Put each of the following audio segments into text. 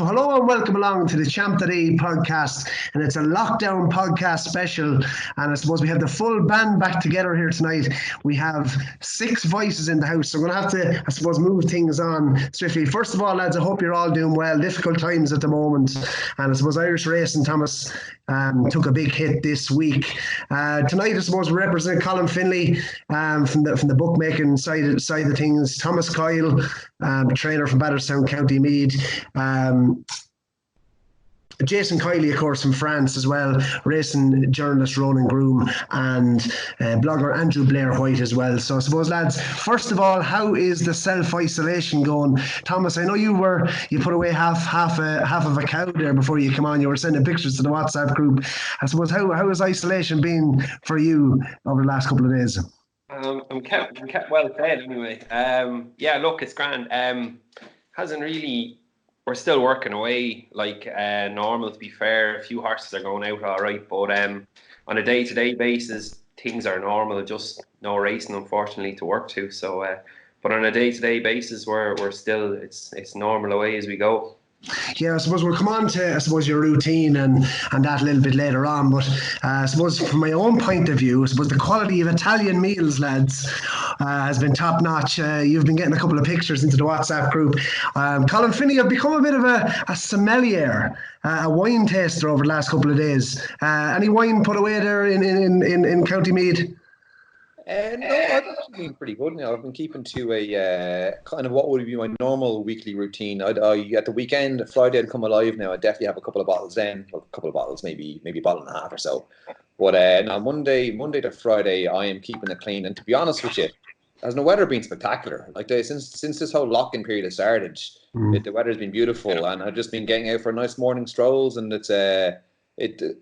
So hello and welcome along to the Champ.ie podcast, and it's a lockdown podcast special, and I suppose we have the full band back together here tonight. We have 6 voices in the house, so we're going to have to, I suppose, move things on swiftly. First of all, lads, I hope you're all doing well. Difficult times at the moment, and I suppose Irish Racing Thomas took a big hit this week. Tonight, I suppose, we represent Colm Finlay from the bookmaking side of things, Thomas Coyle, trainer from Batterstown, County Meath, Jason Kiely, of course, from France as well, racing journalist Ronan Groome, and blogger Andrew Blair White as well. So I suppose, lads, first of all, how is the self-isolation going? Thomas, I know you put away half of a cow there before you come on. You were sending pictures to the WhatsApp group. I suppose, how has isolation been for you over the last couple of days? I'm kept well fed anyway. Yeah, look, it's grand. Hasn't really. We're still working away like normal, to be fair. A few horses are going out all right, but on a day-to-day basis, things are normal. Just no racing, unfortunately, to work to. So, but on a day-to-day basis, we're still it's normal away as we go. Yeah, I suppose we'll come on to, I suppose, your routine and that a little bit later on. But I suppose from my own point of view, I suppose the quality of Italian meals, lads, has been top notch. You've been getting a couple of pictures into the WhatsApp group. Colm Finlay, you've become a bit of a sommelier, a wine taster over the last couple of days. Any wine put away there in County Meath? No, I've actually been pretty good now. I've been keeping to a kind of what would be my normal weekly routine. I at the weekend, Friday, I'd come alive now. I'd definitely have a couple of bottles then, a couple of bottles, maybe a bottle and a half or so. But now Monday to Friday, I am keeping it clean. And to be honest with you, has the weather been spectacular? Like since this whole lock-in period has started, the weather's been beautiful, and I've just been getting out for nice morning strolls, and it's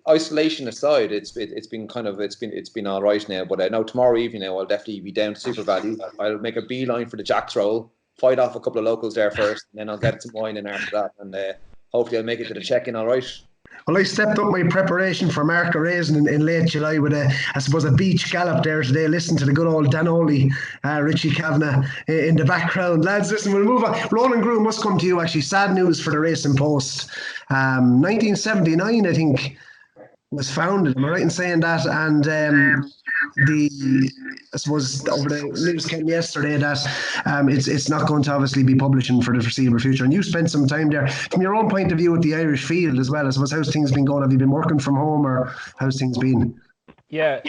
isolation aside, it's been all right now. But now tomorrow evening, I'll definitely be down to Super Value. I'll make a beeline for the Jack's Roll, fight off a couple of locals there first, and then I'll get some wine in after that, and hopefully I'll make it to the check-in all right. Well, I stepped up my preparation for Mark Raisin in late July with a beach gallop there today. Listen to the good old Danoli, Richie Kavanagh in the background. Lads, listen, we'll move on. Ronan Groome must come to you, actually. Sad news for the Racing Post. 1979, I think, was founded. Am I right in saying that? And I suppose over the news came yesterday that it's not going to obviously be publishing for the foreseeable future. And you spent some time there. From your own point of view with the Irish field as well, I suppose, how's things been going? Have you been working from home, or how's things been? Yeah.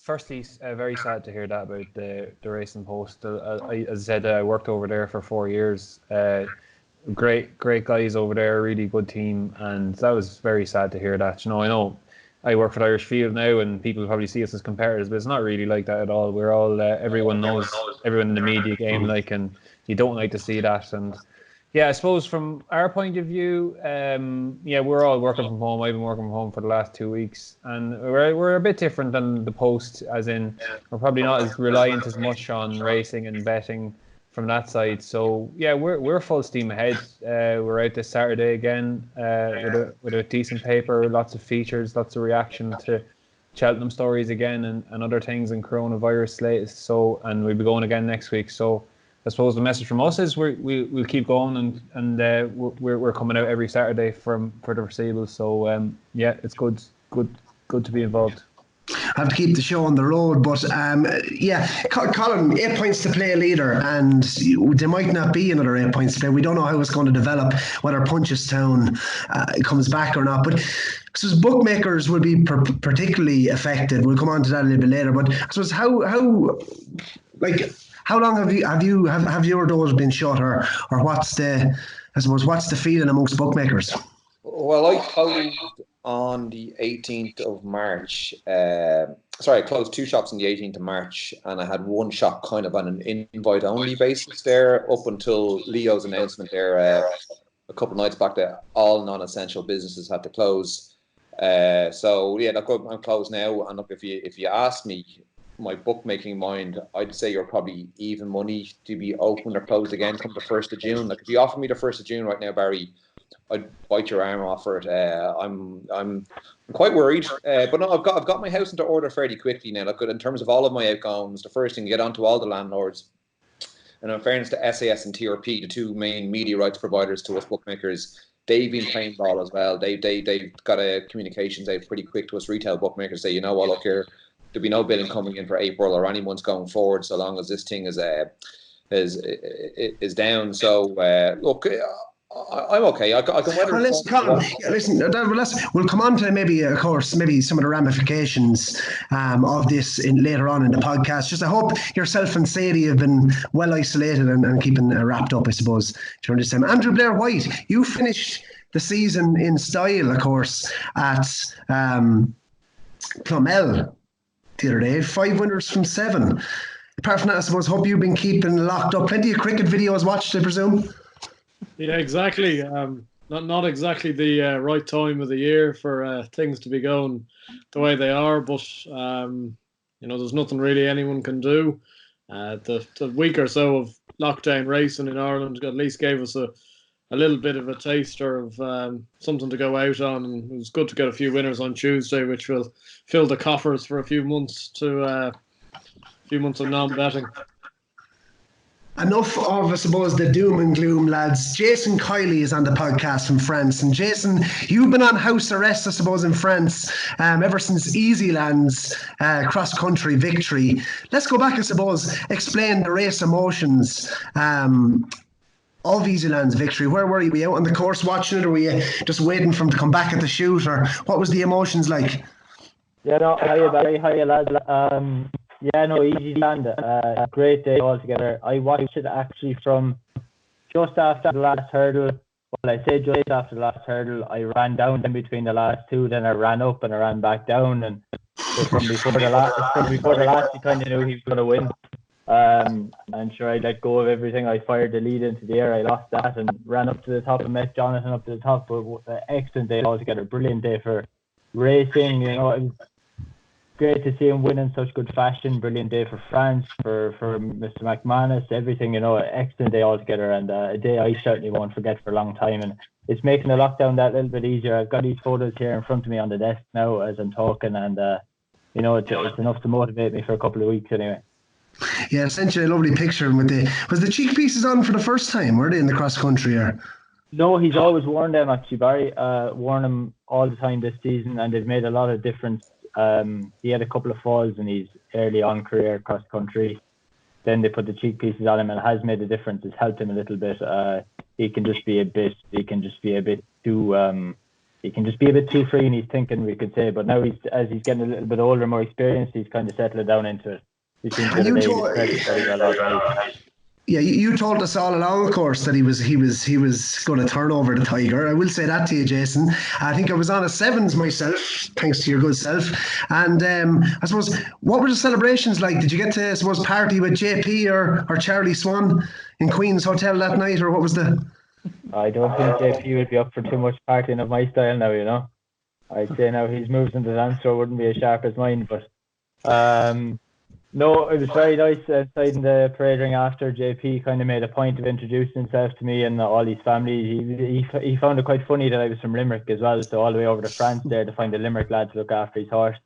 Firstly, very sad to hear that about the Racing Post. As I said, I worked over there for 4 years. Great guys over there, really good team, and that was very sad to hear that. I know I work for the Irish Field now, and people probably see us as competitors, but it's not really like that at all. We're all everyone knows everyone in the media game, and you don't like to see that. And yeah, I suppose from our point of view, we're all working from home. I've been working from home for the last 2 weeks, and we're a bit different than the Post, as in we're probably not as reliant as much on racing and betting from that side. So yeah, we're full steam ahead. We're out this Saturday again with a decent paper, lots of features, lots of reaction to Cheltenham stories again, and other things in coronavirus latest. So, and we'll be going again next week. So I suppose the message from us is we'll keep going, and we're coming out every Saturday for the foreseeable. So yeah, it's good to be involved. Have to keep the show on the road, but Colm, 8 points to play leader, and there might not be another 8 points to play. We don't know how it's going to develop, whether Punchestown comes back or not. But I suppose bookmakers will be particularly affected. We'll come on to that a little bit later. But I suppose how long have your doors been shut, or what's the feeling amongst bookmakers? Well, I closed on the 18th of March. I closed 2 shops on the 18th of March, and I had 1 shop kind of on an invite-only basis there up until Leo's announcement there a couple of nights back that all non-essential businesses had to close. So yeah, look, I'm closed now. And look, if you ask me my bookmaking mind, I'd say you're probably even money to be open or closed again come the 1st of June. Like if you offer me the 1st of June right now, Barry, I'd bite your arm off for it. I'm quite worried, but no, I've got my house into order fairly quickly now. Look, in terms of all of my outgoings, the first thing, get onto all the landlords, and in fairness to SAS and TRP, the 2 main media rights providers to us bookmakers, they've been playing ball as well. They've got a communications out pretty quick to us retail bookmakers. Say, you know what, look here, there'll be no billing coming in for April or any months going forward, so long as this thing is down. So look, I'm okay. I can weather. Well, listen, Colm, we'll come on to maybe, of course, maybe some of the ramifications of this later on in the podcast. Just I hope yourself and Sadie have been well isolated and keeping wrapped up, I suppose, during this time. Andrew Blair White, you finished the season in style, of course, at Clonmel the other day. 5 winners from 7. Apart from that, I suppose, hope you've been keeping locked up. Plenty of cricket videos watched, I presume. Yeah, exactly. Not exactly the right time of the year for things to be going the way they are, but there's nothing really anyone can do. The week or so of lockdown racing in Ireland at least gave us a little bit of a taster of something to go out on, and it was good to get a few winners on Tuesday, which will fill the coffers for a few months of non-betting. Enough of, I suppose, the doom and gloom, lads. Jason Kiely is on the podcast from France. And Jason, you've been on house arrest, I suppose, in France ever since Easyland's cross-country victory. Let's go back, I suppose, explain the race emotions of Easyland's victory. Where were you? Were you out on the course watching it, or were you just waiting for him to come back at the shoot, or what was the emotions like? Yeah, no, hiya, Barry. Hiya, lads. Yeah, no, Easyland, great day altogether. I watched it actually from just after the last hurdle. Well, I say just after the last hurdle. I ran down in between the last two, then I ran up and I ran back down. And from before the last, you kind of knew he was going to win. And sure, I let go of everything. I fired the lead into the air. I lost that and ran up to the top and met Jonathan up to the top. But excellent day altogether. Brilliant day for racing. It was great to see him win in such good fashion. Brilliant day for France, for Mr. McManus, everything, excellent day altogether, and a day I certainly won't forget for a long time. And it's making the lockdown that little bit easier. I've got these photos here in front of me on the desk now as I'm talking, and it's enough to motivate me for a couple of weeks anyway. Yeah, I sent you a lovely picture with was the cheek pieces on for the first time, were they, in the cross country? Or? No, he's always worn them actually, Barry. Worn them all the time this season, and they've made a lot of difference. He had a couple of falls in his early on career cross country. Then they put the cheek pieces on him, and it has made a difference. It's helped him a little bit. He can just be a bit too free in his thinking, we could say. But now as he's getting a little bit older, more experienced, he's kind of settled down into it. Yeah, you told us all along, of course, that he was going to turn over the Tiger. I will say that to you, Jason. I think I was on a 7s myself, thanks to your good self. And I suppose, what were the celebrations like? Did you get to, I suppose, party with JP or Charlie Swan in Queen's Hotel that night, or what was the? I don't think JP would be up for too much partying of my style now. I'd say now his moves in the dance floor wouldn't be as sharp as mine, but. No, it was very nice outside in the parade ring after. JP kind of made a point of introducing himself to me and all his family. He found it quite funny that I was from Limerick as well, so all the way over to France there to find a Limerick lad to look after his horse.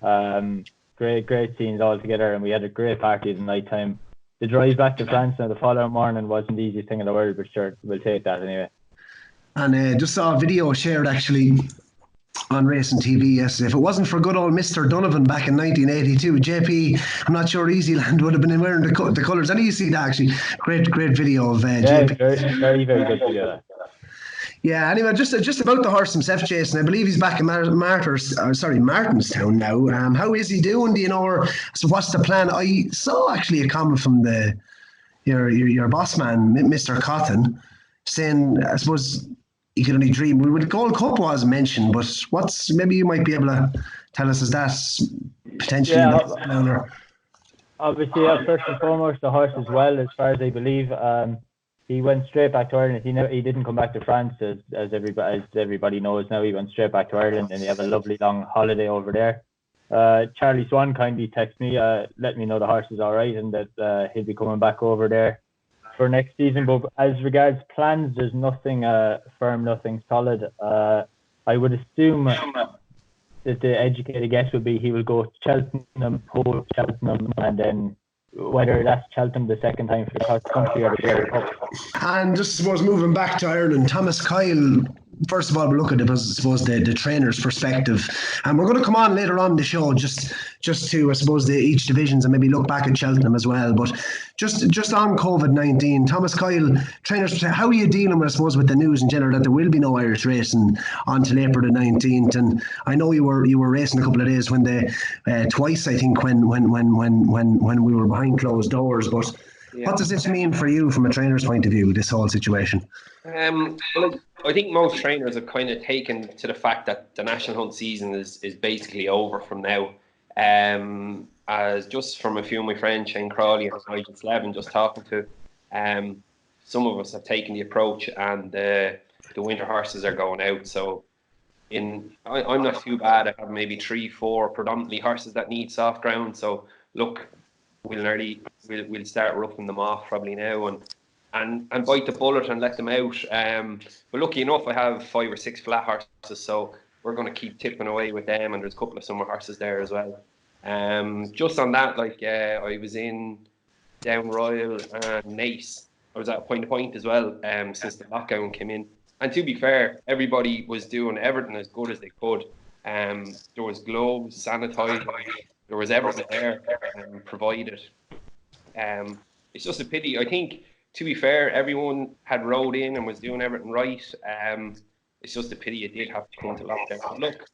Great scenes all together, and we had a great party at the night time. The drive back to France now the following morning wasn't the easiest thing in the world, but sure, we'll take that anyway. And just saw a video shared actually on Racing TV yesterday. If it wasn't for good old Mr. Donovan back in 1982, JP, I'm not sure Easyland would have been wearing the colours. And you see that actually. Great video of JP. Very, very good video. Yeah, anyway, just about the horse himself, Jason. I believe he's back in Martinstown now. How is he doing? Do you know, or so what's the plan? I saw actually a comment from your boss man, Mr. Cotton, saying, I suppose, he could only dream. The Gold Cup was mentioned, but maybe you might be able to tell us, is that potentially? Yeah, obviously, first and foremost, the horse as well, as far as I believe. He went straight back to Ireland. He didn't come back to France, as everybody knows now. He went straight back to Ireland, and they have a lovely long holiday over there. Charlie Swan kindly texted me, let me know the horse is all right, and that he'll be coming back over there for next season. But as regards plans, there's nothing firm, nothing solid. I would assume that the educated guess would be he will go to Cheltenham, and then whether that's Cheltenham the second time for the cross country or the World Cup. And just suppose moving back to Ireland, Thomas Coyle first of all, we look at it, I suppose, the trainer's perspective, and we're going to come on later on the show just to, I suppose, each divisions and maybe look back at Cheltenham as well. But just on COVID-19, Thomas Coyle, trainers, how are you dealing with, I suppose, with the news in general that there will be no Irish racing until April the 19th? And I know you were racing a couple of days when twice, I think, when we were behind closed doors. But what does this mean for you from a trainer's point of view, this whole situation? Well, I think most trainers have kind of taken to the fact that the National Hunt season is basically over from now. As just from a few of my friends, Shane Crawley and Nigel Slevin, just talking to, some of us have taken the approach, and the winter horses are going out. So I'm not too bad. I have maybe 3-4 predominantly horses that need soft ground. So look, we'll start roughing them off probably now and bite the bullet and let them out. But lucky enough, I have 5 or 6 flat horses, so we're going to keep tipping away with them. And there's a couple of summer horses there as well. Just on that, I was in Down Royal and Nace. I was at a point as well since the lockdown came in. And to be fair, everybody was doing everything as good as they could. There was gloves, sanitizer, there was everything there provided. It's just a pity. I think, to be fair, everyone had rode in and was doing everything right. It's just a pity it did have to come to lockdown. But look,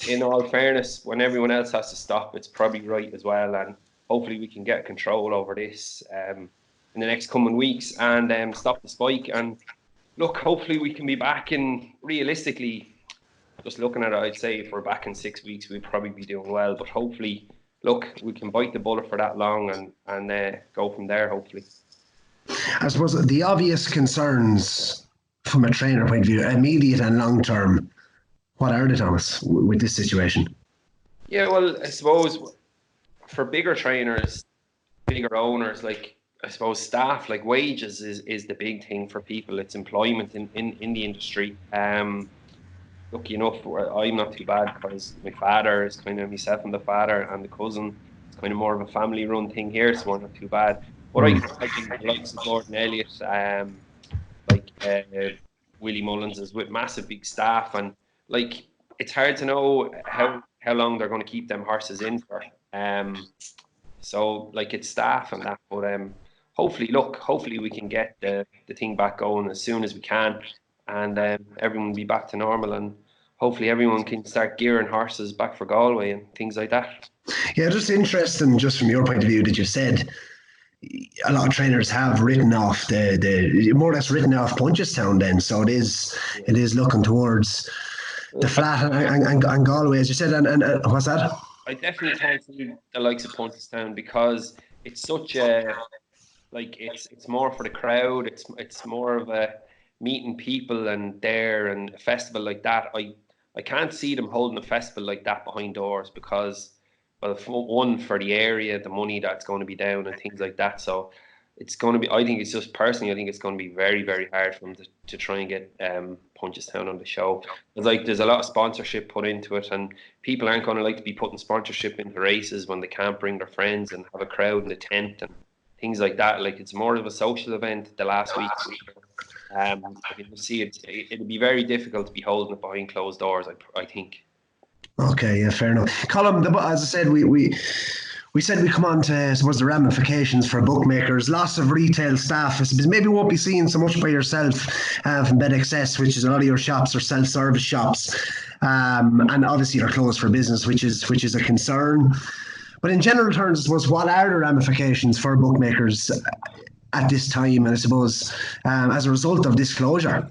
in all fairness, when everyone else has to stop, it's probably right as well. And hopefully we can get control over this in the next coming weeks and stop the spike. And look, hopefully we can be back in, realistically, just looking at it, I'd say if we're back in 6 weeks, we'd probably be doing well. But hopefully, look, we can bite the bullet for that long and go from there, hopefully. I suppose the obvious concerns from a trainer point of view, immediate and long term, what are they, Thomas, with this situation? Yeah, well, I suppose for bigger trainers, bigger owners, I suppose staff, wages is the big thing for people. It's employment in the industry. Lucky enough, I'm not too bad because my father is kind of myself and the father and the cousin. It's kind of more of a family run thing here, so I'm not too bad. But I think the likes of Gordon Elliott, Willie Mullins is with massive big staff, and it's hard to know how long they're going to keep them horses in for. So it's staff and that, but hopefully we can get the thing back going as soon as we can, and everyone will be back to normal, and hopefully everyone can start gearing horses back for Galway and things like that. Yeah, just interesting, just from your point of view, that you said a lot of trainers have written off the more or less written off Punchestown then, so it is looking towards the flat and Galway, as you said, and what's that? I definitely can't see the likes of Punchestown because it's such a it's more for the crowd. It's more of a meeting people and a festival like that. I can't see them holding a festival like that behind doors because, well, one, for the area, the money that's going to be down and things like that. So it's going to be, I think it's going to be very, very hard for them to try and get Punchestown on the show. There's a lot of sponsorship put into it, and people aren't going to like to be putting sponsorship into races when they can't bring their friends and have a crowd in the tent and things like that. It's more of a social event the last week. You can see it'd be very difficult to be holding it behind closed doors, I think. Okay, yeah, fair enough. Colm, as I said, we said we come on to, I suppose, the ramifications for bookmakers, loss of retail staff. Maybe won't be seen so much by yourself from BetXS, which is a lot of your shops are self-service shops, and obviously they're closed for business, which is a concern. But in general terms, I suppose, what are the ramifications for bookmakers at this time, and I suppose as a result of this closure?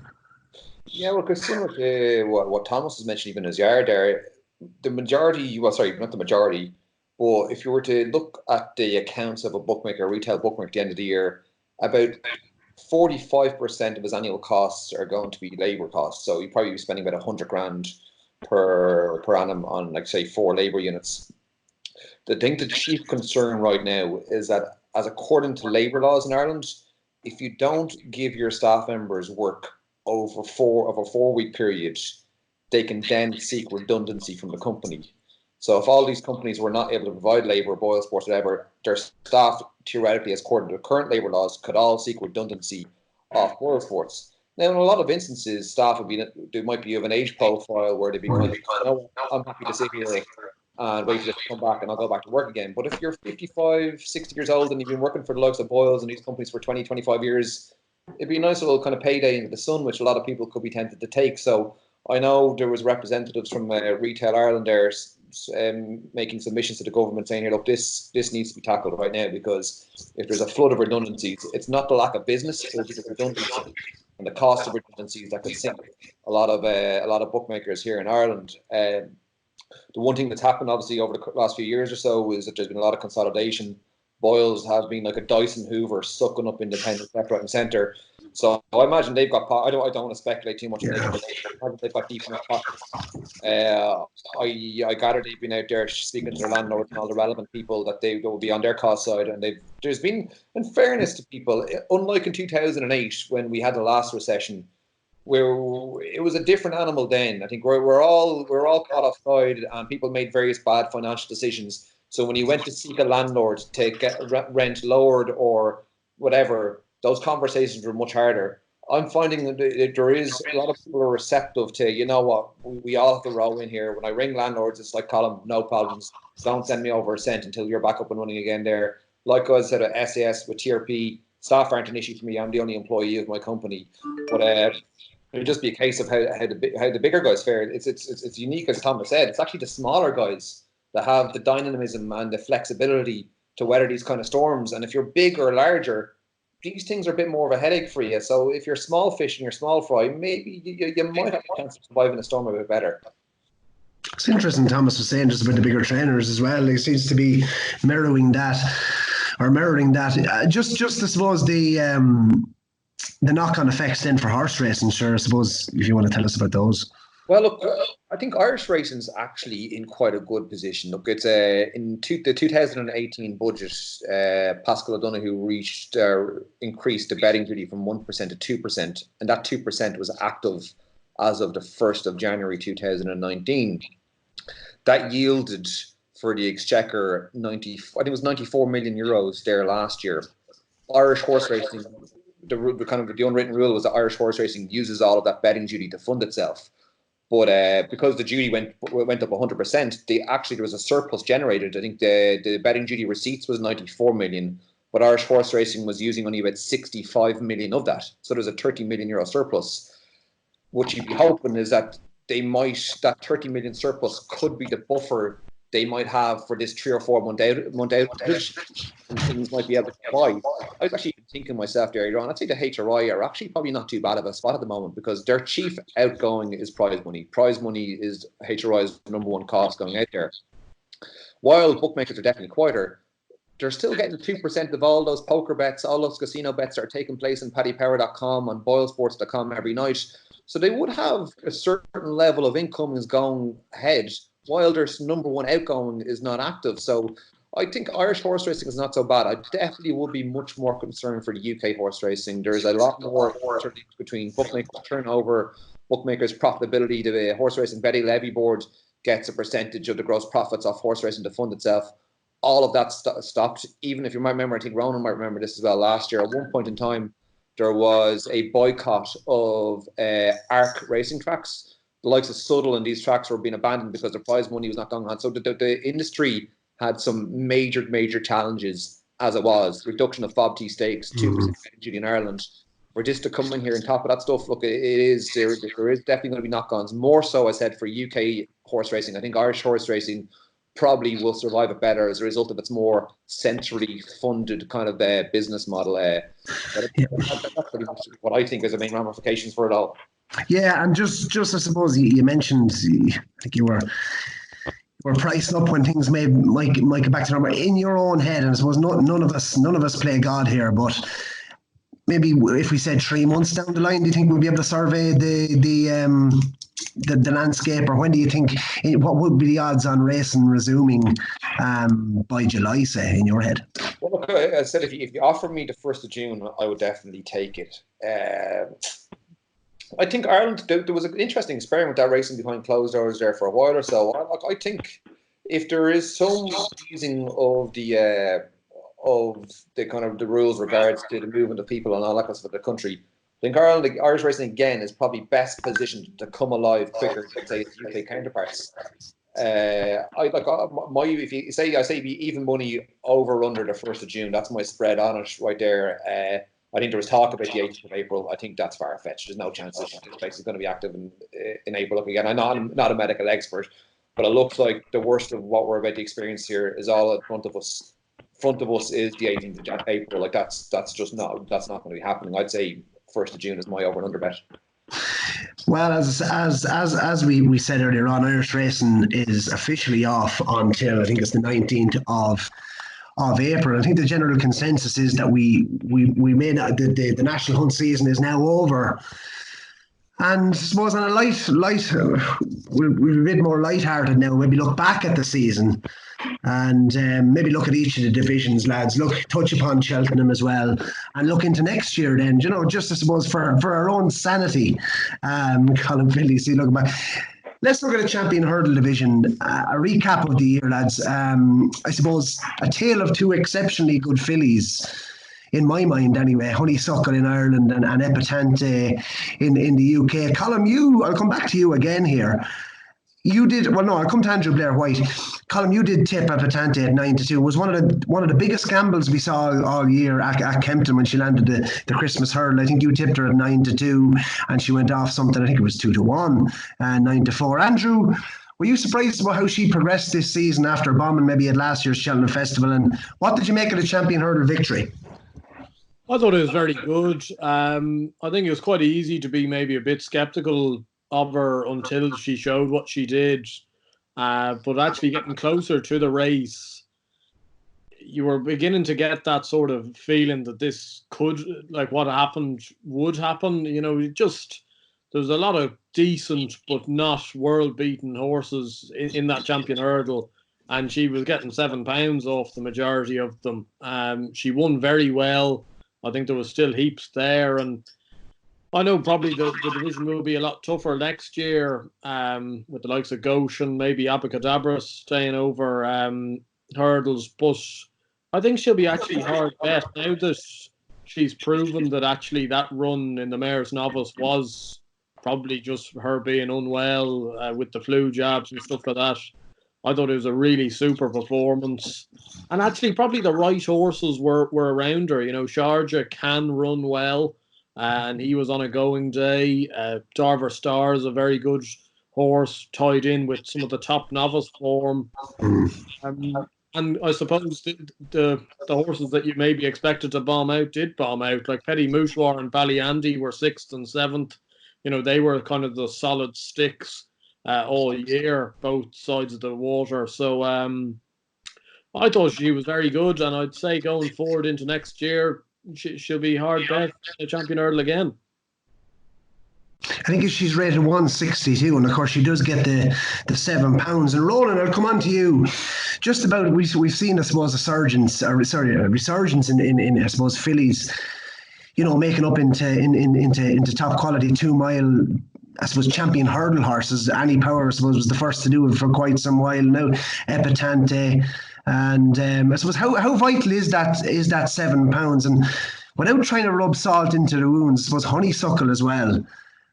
Yeah, well, because similar to what Thomas was mentioning even in his yard there, the majority, well, sorry, not the majority, but if you were to look at the accounts of a bookmaker, a retail bookmaker at the end of the year, about 45% of his annual costs are going to be labour costs. So you'd probably be spending about 100 grand per annum on, say, 4 labour units. The chief concern right now is that, as according to labour laws in Ireland, if you don't give your staff members work over a 4-week period, they can then seek redundancy from the company. So if all these companies were not able to provide labour, Boyle Sports, whatever, their staff, theoretically, as according to current labour laws, could all seek redundancy off Boyle Sports. Now, in a lot of instances, staff they might be of an age profile where they'd be kind of, I'm happy to sit here and wait for this to come back and I'll go back to work again. But if you're 55, 60 years old and you've been working for the likes of Boyles and these companies for 20, 25 years, it'd be a nice little kind of payday into the sun, which a lot of people could be tempted to take. So I know there was representatives from Retail Ireland there making submissions to the government saying, here, look, this needs to be tackled right now, because if there's a flood of redundancies, it's not the lack of business, it's the redundancy and the cost of redundancies that could sink a lot of bookmakers here in Ireland. The one thing that's happened, obviously, over the last few years or so is that there's been a lot of consolidation. Boyles have been like a Dyson Hoover sucking up independent left, right, and centre. So I imagine they've got. I don't want to speculate too much. Yeah. They've got deep enough pockets. I gather they've been out there speaking to their landlords and all the relevant people that they will be on their cost side. And there's been, in fairness to people, unlike in 2008 when we had the last recession, where it was a different animal then. I think we're all caught offside, and people made various bad financial decisions. So when you went to seek a landlord to get rent lowered or whatever, those conversations were much harder. I'm finding that there is a lot of people are receptive to, you know what, we all have to row in here. When I ring landlords, it's like, Colm, no problems. Don't send me over a cent until you're back up and running again there. Like I said, at SAS with TRP, staff aren't an issue for me. I'm the only employee of my company. But it'll just be a case of how the bigger guys fare. It's unique, as Thomas said. It's actually the smaller guys that have the dynamism and the flexibility to weather these kind of storms. And if you're big or larger, these things are a bit more of a headache for you. So if you're small fish and you're small fry, maybe you might have a chance of surviving a storm a bit better. It's interesting, Thomas was saying just about the bigger trainers as well. It seems to be mirroring that. Just I suppose the knock-on effects then for horse racing, sure, I suppose, if you want to tell us about those. Well, look, I think Irish racing's actually in quite a good position. Look, it's in the 2018 budget, Pascal O'Donoghue increased the betting duty from 1% to 2%, and that 2% was active as of the 1st of January 2019. That yielded for the Exchequer I think it was 94 million euros there last year. Irish horse racing, the unwritten rule was that Irish horse racing uses all of that betting duty to fund itself. But because the duty went up 100%, there was a surplus generated. I think the betting duty receipts was 94 million, but Irish horse racing was using only about 65 million of that. So there's a 30 million euro surplus. What you'd be hoping is that that 30 million surplus could be the buffer they might have for this 3 or 4 month outage, and things might be able to buy. I was actually thinking myself there, Ron, I'd say the HRI are actually probably not too bad of a spot at the moment, because their chief outgoing is prize money. Prize money is HRI's number one cost going out there. While bookmakers are definitely quieter, they're still getting 2% of all those poker bets, all those casino bets that are taking place on paddypower.com, on boylesports.com every night. So they would have a certain level of income is going ahead, while their number one outgoing is not active. So I think Irish horse racing is not so bad. I definitely would be much more concerned for the UK horse racing. There's a lot more between bookmakers turnover, bookmakers profitability. The horse racing betting levy board gets a percentage of the gross profits off horse racing to fund itself. All of that stopped. Even if you might remember, I think Ronan might remember this as well, last year, at one point in time, there was a boycott of ARC racing tracks. The likes of Suddle and these tracks were being abandoned because the prize money was not going on. So the industry had some major challenges as it was. Reduction of FOBT stakes, 2% duty in Ireland. For this to come in here on top of that stuff, look, there is definitely going to be knock-ons. More so, I said, for UK horse racing. I think Irish horse racing probably will survive it better as a result of its more centrally funded kind of business model. That's pretty much what I think is the main ramifications for it all. Yeah, and just I suppose you mentioned, I think you were pricing up when things might get back to normal in your own head, and I suppose none of us play God here, but maybe if we said 3 months down the line, do you think we'll be able to survey the landscape, or when do you think, what would be the odds on racing resuming by July, say, in your head? Well, look, I said if you offer me the 1st of June, I would definitely take it. I think Ireland, there was an interesting experiment with that racing behind closed doors there for a while or so. I think if there is some easing of the kind of the rules regards to the movement of people and all that kind of stuff in the country, think Ireland, like, Irish racing again, is probably best positioned to come alive quicker than say its UK counterparts. I like my if you say I say even money over or under the 1st of June. That's my spread on it right there. I think there was talk about the 8th of April. I think that's far fetched. There's no chance this place is going to be active in April. Look, again, I'm not a medical expert, but it looks like the worst of what we're about to experience here is all in front of us. Front of us is the 18th of April. Like that's just not going to be happening. I'd say 1st of June is my over and under bet. Well, as we said earlier on, Irish racing is officially off until I think it's the 19th of April. I think the general consensus is that we may not, the national hunt season is now over. And I suppose on a we'll be a bit more light-hearted now. Maybe look back at the season and maybe look at each of the divisions, lads. Touch upon Cheltenham as well, and look into next year. Then, just I suppose for our own sanity. Colm Finlay, see, look back. Let's look at the Champion Hurdle Division. A recap of the year, lads. I suppose a tale of two exceptionally good fillies. In my mind, anyway, Honeysuckle in Ireland and Epatante in the UK. Colm, I'll come back to you again here. You did I'll come to Andrew Blair White. Colm, you did tip Epatante at 9-2. It was one of the biggest gambles we saw all year at Kempton when she landed the Christmas hurdle. I think you tipped her at 9-2, and she went off something. I think it was 2-1, 9-4. Andrew, were you surprised about how she progressed this season after bombing maybe at last year's Cheltenham Festival? And what did you make of the Champion Hurdle victory? I thought it was very good. I think it was quite easy to be maybe a bit sceptical of her until she showed what she did. But actually getting closer to the race, you were beginning to get that sort of feeling that this could, like what happened, would happen. There's a lot of decent but not world-beaten horses in that Champion Hurdle. And she was getting £7 off the majority of them. She won very well. I think there was still heaps there, and I know probably the division will be a lot tougher next year with the likes of Goshen, maybe Abacadabra staying over hurdles, but I think she'll be actually hard bet now that she's proven that actually that run in the Mayor's Novice was probably just her being unwell with the flu jabs and stuff like that. I thought it was a really super performance. And actually, probably the right horses were around her. Sharjah can run well, and he was on a going day. Darver Star is a very good horse, tied in with some of the top novice form. And I suppose the horses that you maybe expected to bomb out did bomb out. Like Petit Mouchoir and Ballyandy were 6th and 7th. They were kind of the solid sticks all year, both sides of the water. So I thought she was very good, and I'd say going forward into next year, she'll be hard bet the Champion Hurdle again. I think she's rated 162, and of course she does get the £7. And Ronan, I'll come on to you. Just about we've seen, I suppose, a resurgence in I suppose fillies, making up into top quality 2 mile. I suppose Champion Hurdle horses. Annie Power, I suppose, was the first to do it for quite some while now. Epatante, and I suppose how vital is that £7? And without trying to rub salt into the wounds, I suppose Honeysuckle as well.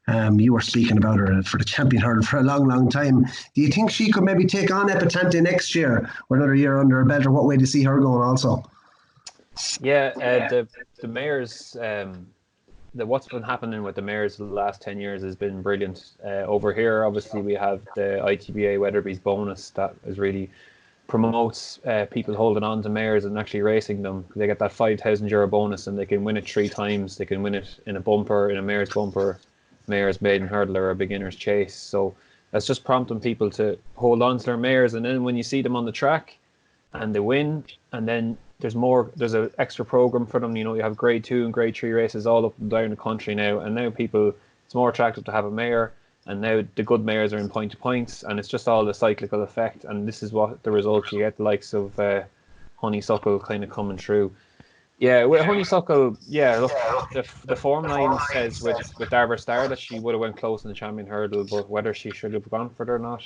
You were speaking about her for the Champion Hurdle for a long, long time. Do you think she could maybe take on Epatante next year with another year under her belt, or what way do you see her going also? Yeah, the Mayor's... what's been happening with the Mares the last 10 years has been brilliant. Over here, obviously, we have the ITBA Weatherby's bonus that is really promotes people holding on to mares and actually racing them. They get that €5,000 bonus, and they can win it 3 times. They can win it in a bumper, in a mare's bumper, mare's maiden hurdle, or a beginner's chase. So that's just prompting people to hold on to their mares. And then when you see them on the track and they win, and then there's an extra program for them. You have grade 2 and grade 3 races all up and down the country now. And now it's more attractive to have a mare. And now the good mares are in point to points, and it's just all the cyclical effect. And this is what the results you get, the likes of Honeysuckle kind of coming through. Yeah, with Honeysuckle, look, the form line says with Darver Star that she would have went close in the Champion Hurdle, but whether she should have gone for it or not,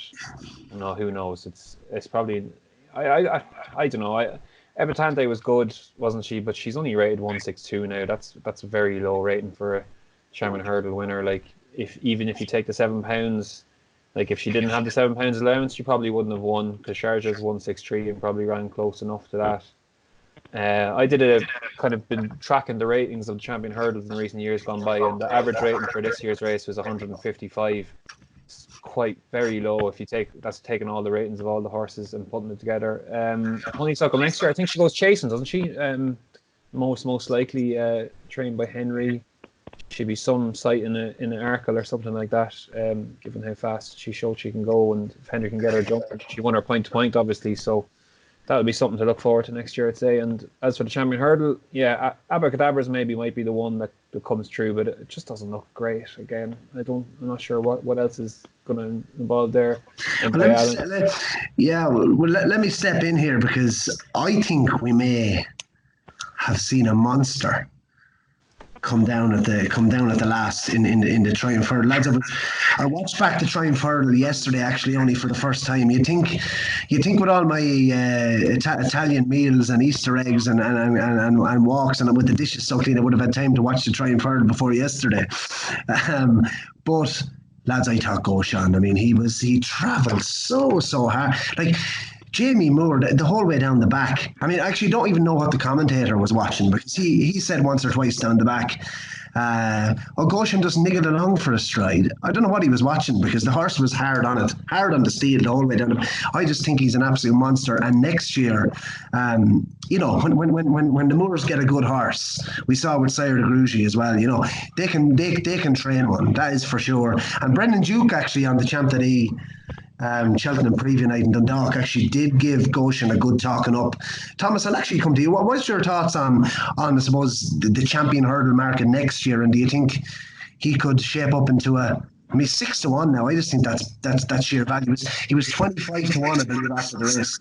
no, who knows? It's probably I don't know. Epatante was good, wasn't she? But she's only rated 162 now. That's a very low rating for Champion Hurdle winner. Like even if you take the £7, like if she didn't have the £7 allowance, she probably wouldn't have won, because Sharjah's 163 and probably ran close enough to that. I kind of been tracking the ratings of the Champion Hurdles in recent years gone by, and the average rating for this year's race was 155. It's quite very low if you that's taking all the ratings of all the horses and putting it together. Honeysuckle next year, I think she goes chasing, doesn't she? Most likely trained by Henry. Should be some sight in an Arkle or something like that, given how fast she showed she can go, and if Henry can get her jump. She won her point to point, obviously, so that would be something to look forward to next year, I'd say. And as for the Champion Hurdle, yeah, Abracadabras might be the one that comes through, but it just doesn't look great. Again, I'm not sure what else is going to involve there. Let me step in here, because I think we may have seen a monster come down at the last in the Triumph Hurdle. Lads, I watched back the Triumph Hurdle yesterday, actually, only for the first time. You think with all my Italian meals and Easter eggs and walks and with the dishes so clean, I would have had time to watch the Triumph Hurdle before yesterday. But lads, I thought Goshan, I mean, he travelled so hard. Like Jamie Moore, the whole way down the back. I mean, I actually don't even know what the commentator was watching, because he said once or twice down the back, Goshen just niggled along for a stride. I don't know what he was watching, because the horse was hard on the steel the whole way down. I just think he's an absolute monster. And next year, when the Moors get a good horse, we saw with Sire de Grugy as well. They can train one, that is for sure. And Brendan Duke, actually, on the Champ.ie Cheltenham preview night in Dundalk, actually did give Goshen a good talking up. Thomas, I'll actually come to you. What's your thoughts on I suppose the Champion Hurdle market next year, and do you think he could shape up into he's 6-1 now? I just think that's sheer value. He was 25-1, I believe, after the race.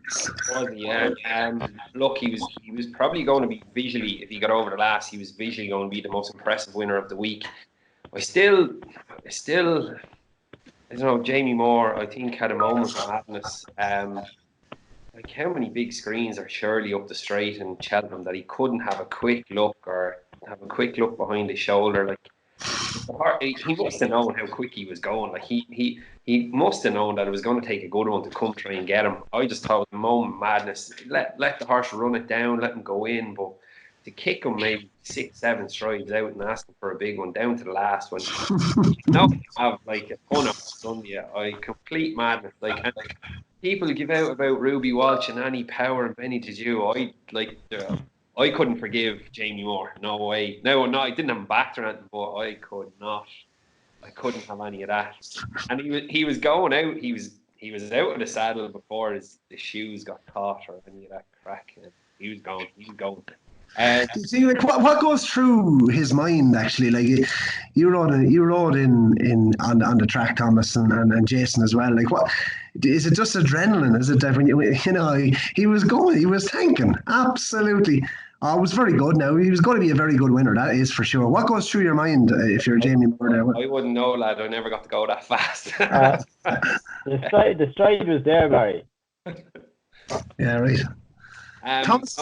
Look, he was probably going to be visually, if he got over the last, he was visually going to be the most impressive winner of the week. I don't know, Jamie Moore, I think, had a moment of madness. Like, how many big screens are surely up the straight in Cheltenham that he couldn't have a quick look behind his shoulder? Like, he must have known how quick he was going. Like, he must have known that it was going to take a good one to come try and get him. I just thought it was a moment of madness. Let the horse run it down, let him go in, but to kick him maybe 6-7 strides out and ask him for a big one down to the last one. Now have like a ton of Sunday. Complete madness. And people give out about Ruby Walsh and Annie Power and Benny Tijoux. I couldn't forgive Jamie Moore. No way. No, I didn't have him backed or anything, but I could not. I couldn't have any of that. And he was going out. He was out of the saddle before the shoes got caught or any of that crack. And he was going. See, like, what goes through his mind, actually? Like, you rode in on the track, Thomas, and Jason as well. Like, what is it? Just adrenaline? Is it that when he was tanking absolutely? Oh, it was very good. Now he was going to be a very good winner, that is for sure. What goes through your mind if you're Jamie Moore now? I wouldn't know, lad. I never got to go that fast. The stride was there, Barry. Yeah, right. Thomas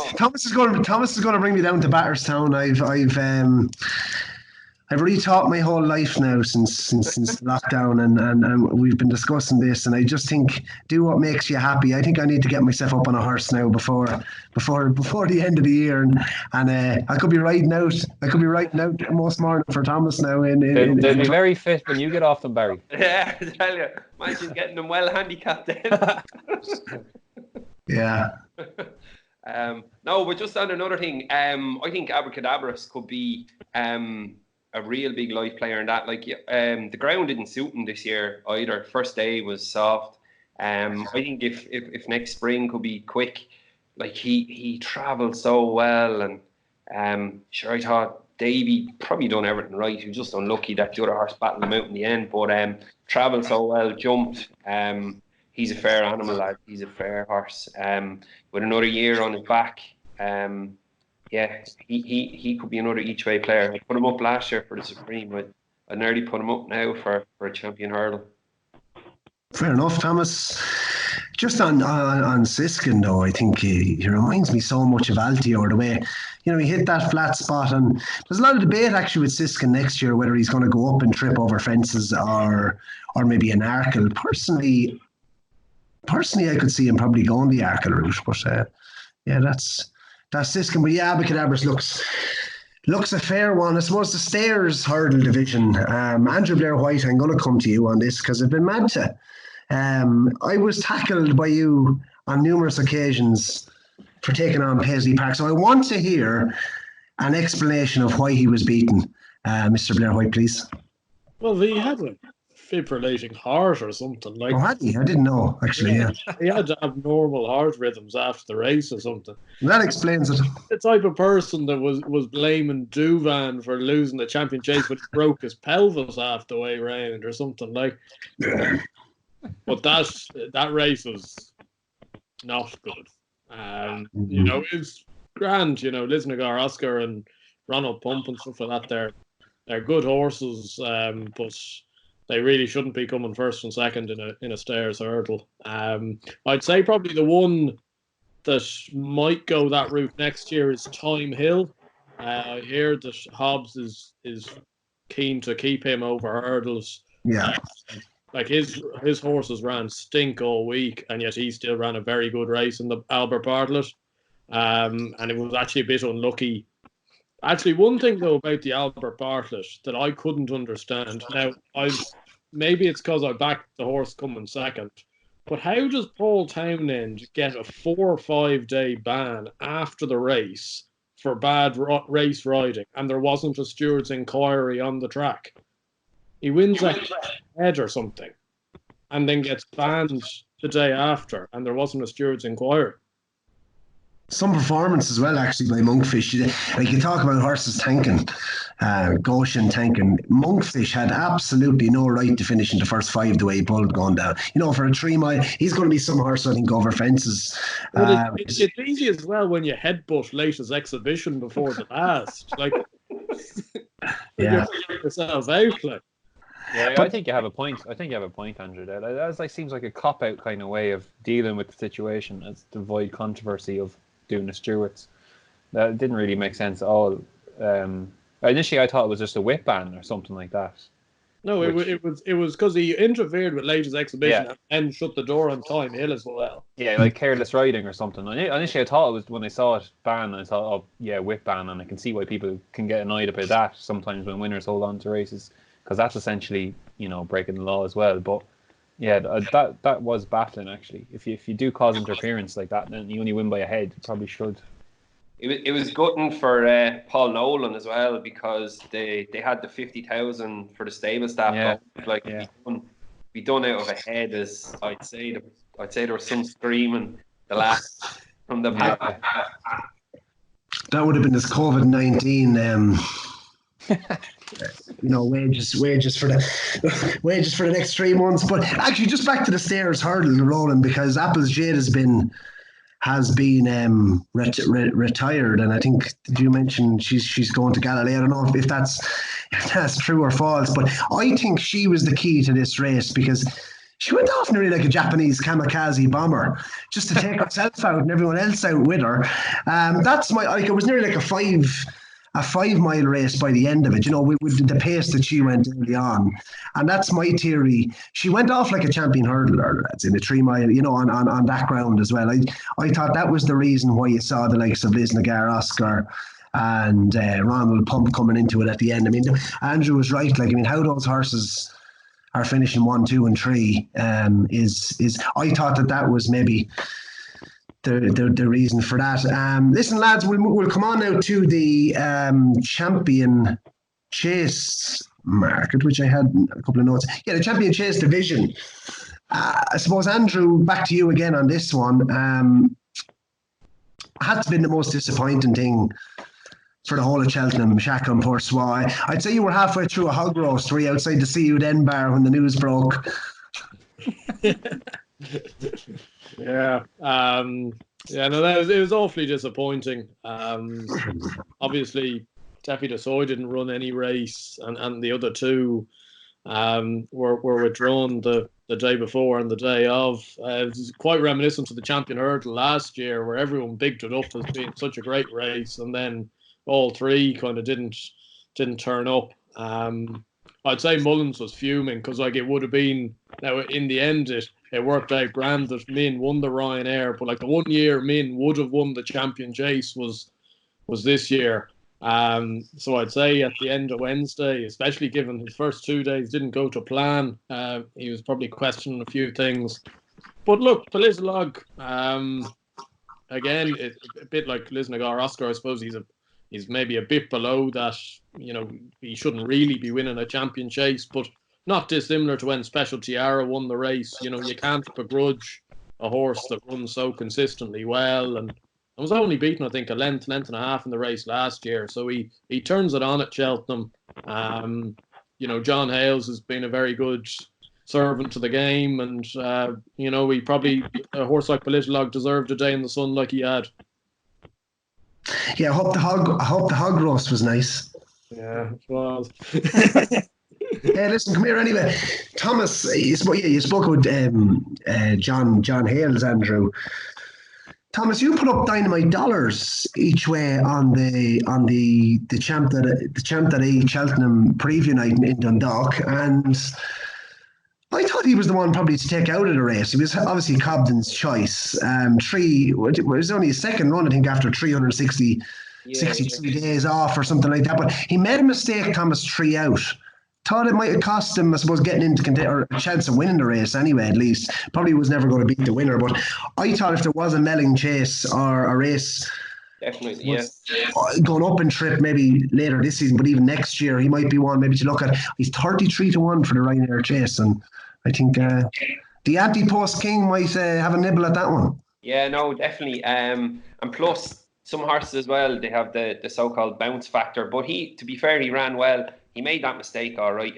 is going to bring me down to Batterstown. I've rethought my whole life now since lockdown, and we've been discussing this, and I just think, do what makes you happy. I think I need to get myself up on a horse now before the end of the year, and I could be riding out most morning for Thomas now. They'll be very fit when you get off them, Barry. Yeah, I tell you, imagine getting them well handicapped then. Yeah. No, but just on another thing, I think Abracadabras could be a real big life player in that. Like, the ground didn't suit him this year either. First day was soft. I think if next spring could be quick, like he travelled so well, and sure, I thought Davy probably done everything right. He was just unlucky that the other horse battled him out in the end, but travelled so well, jumped. He's a fair animal, lad. He's a fair horse. With another year on his back, he could be another each way player. I put him up last year for the Supreme, but I nearly put him up now for a Champion Hurdle. Fair enough, Thomas. Just on Shishkin, though, I think he reminds me so much of Altior, the way, he hit that flat spot. And there's a lot of debate, actually, with Shishkin next year, whether he's going to go up and trip over fences or maybe an Arkle. Personally, I could see him probably going the Arkle route. But, that's Shishkin. But, Abacadabras looks a fair one. I suppose the Stairs hurdle division. Andrew Blair White, I'm going to come to you on this because I've been mad to. I was tackled by you on numerous occasions for taking on Paisley Park. So I want to hear an explanation of why he was beaten. Mr. Blair White, please. Well, he had a fibrillating heart or something. Oh, had he? I didn't know, actually, yeah. He had abnormal heart rhythms after the race or something. That explains it. The type of person that was blaming Duvan for losing the champion chase, but he broke his pelvis half the way round or something like. But that race was not good. It was grand. Lisnagar, Oscar, and Ronald Pump and stuff like that. They're good horses, but they really shouldn't be coming first and second in a Stairs hurdle. I'd say probably the one that might go that route next year is Time Hill. I hear that Hobbs is keen to keep him over hurdles. Yeah. Like his horses ran stink all week, and yet he still ran a very good race in the Albert Bartlett. And it was actually a bit unlucky. Actually, one thing though about the Albert Bartlett that I couldn't understand. Now, maybe it's because I backed the horse coming second, but how does Paul Townend get a 4 or 5 day ban after the race for bad race riding, and there wasn't a steward's inquiry on the track? He wins a head or something, and then gets banned the day after, and there wasn't a steward's inquiry. Some performance as well, actually, by Monkfish. Like you talk about horses tanking, Goshen tanking. Monkfish had absolutely no right to finish in the first 5 the way he pulled going down. For a 3 mile, he's going to be some horse, I think, over fences. It's easy as well when you headbutt latest exhibition before the last. Like, yeah. You're yourself out, like. Yeah, but I think you have a point. Andrew. That seems like a cop-out kind of way of dealing with the situation, as to avoid controversy of doing the stewards. That didn't really make sense at all. Initially, I thought it was just a whip ban or something like that. No, it was because he interfered with latest exhibition and shut the door on Time Hill as well. Yeah, like careless riding or something. Initially, I thought it was, when I saw it ban, I thought, oh yeah, whip ban, and I can see why people can get annoyed about that sometimes when winners hold on to races. Because that's essentially, breaking the law as well. But yeah, that was baffling, actually. If you do cause interference like that, then you only win by a head. You probably should. It was gutting for Paul Nolan as well, because they had the 50,000 for the stable staff. Yeah. Be done out of a head, as I'd say there was some screaming the last from the back. That would have been this COVID-19. Wages for the next 3 months. But actually, just back to the Stairs hurdle, Roland, because Apple's Jade has been retired, and I think, did you mention she's going to Galilee? I don't know if that's true or false, but I think she was the key to this race, because she went off nearly like a Japanese kamikaze bomber just to take herself out and everyone else out with her. It was nearly like a 5 mile race by the end of it, with the pace that she went early on. And that's my theory. She went off like a champion hurdler, lads, in the 3 mile, on that ground as well. I thought that was the reason why you saw the likes of Lisnagar, Oscar, and Ronald Pump coming into it at the end. I mean, Andrew was right. How those horses are finishing 1, 2, and 3 is I thought that was maybe the reason for that. Listen, lads, we'll come on now to the champion chase market, which I had a couple of notes. Yeah, the champion chase division. I suppose, Andrew, back to you again on this one. Had to been the most disappointing thing for the whole of Cheltenham, Shacham Poursois. I'd say you were halfway through a hog roast. Were you outside the CU Den bar when the news broke? Yeah. It was awfully disappointing. Obviously, Tefi Desoy didn't run any race, and the other two were withdrawn. The the day before and the day of. It's quite reminiscent of the Champion Hurdle last year, where everyone bigged it up as being such a great race, and then all three kind of didn't turn up. I'd say Mullins was fuming because like it would have been, now in the end it worked out grand that Min won the Ryanair, but like the 1 year Min would have won the Champion Chase was this year. So I'd say at the end of Wednesday, especially given his first 2 days didn't go to plan, he was probably questioning a few things. But look, Polizalog, again, a bit like Lisnagar Oscar, I suppose he's maybe a bit below that. You know, he shouldn't really be winning a Champion Chase, but not dissimilar to when Special Tiara won the race. You know, you can't begrudge a horse that runs so consistently well, and I was only beaten, I think, a length and a half in the race last year. So he turns it on at Cheltenham. You know, John Hales has been a very good servant to the game, and you know, he probably, a horse like Polizalog deserved a day in the sun like he had. Yeah, I hope the hog roast was nice. Yeah, it was. Hey, listen, come here anyway. Thomas, you spoke with John Hales, Andrew. Thomas, you put up dynamite dollars each way on the Champ.ie Cheltenham preview night in Dundalk, and I thought he was the one probably to take out of the race. He was obviously Cobden's choice. It was only his second run, I think, after 362 days off or something like that. But he made a mistake, Thomas, 3 out. Thought it might have cost him, I suppose, getting into or a chance of winning the race anyway, at least. Probably was never going to beat the winner. But I thought if there was a Melling Chase or a race definitely, going up in trip maybe later this season, but even next year, he might be one maybe to look at. He's 33-1 for the Ryanair Chase, and I think the anti-post king might have a nibble at that one. Yeah, no, definitely. And plus, some horses as well, they have the so-called bounce factor. But to be fair, he ran well. He made that mistake, all right.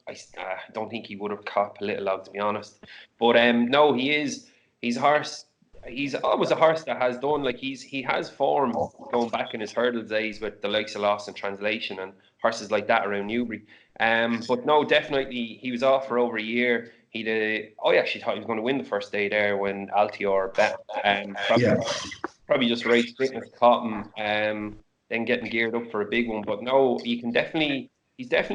I don't think he would have caught Polizalog, to be honest. But no, he's a horse. He's always a horse that has done, like, he has form going back in his hurdle days with the likes of Lost in Translation and horses like that around Newbury. But no, definitely he was off for over a year. I actually thought he was going to win the first day there when Altior bet. Probably just race fitness caught him, then getting geared up for a big one. But no, he's definitely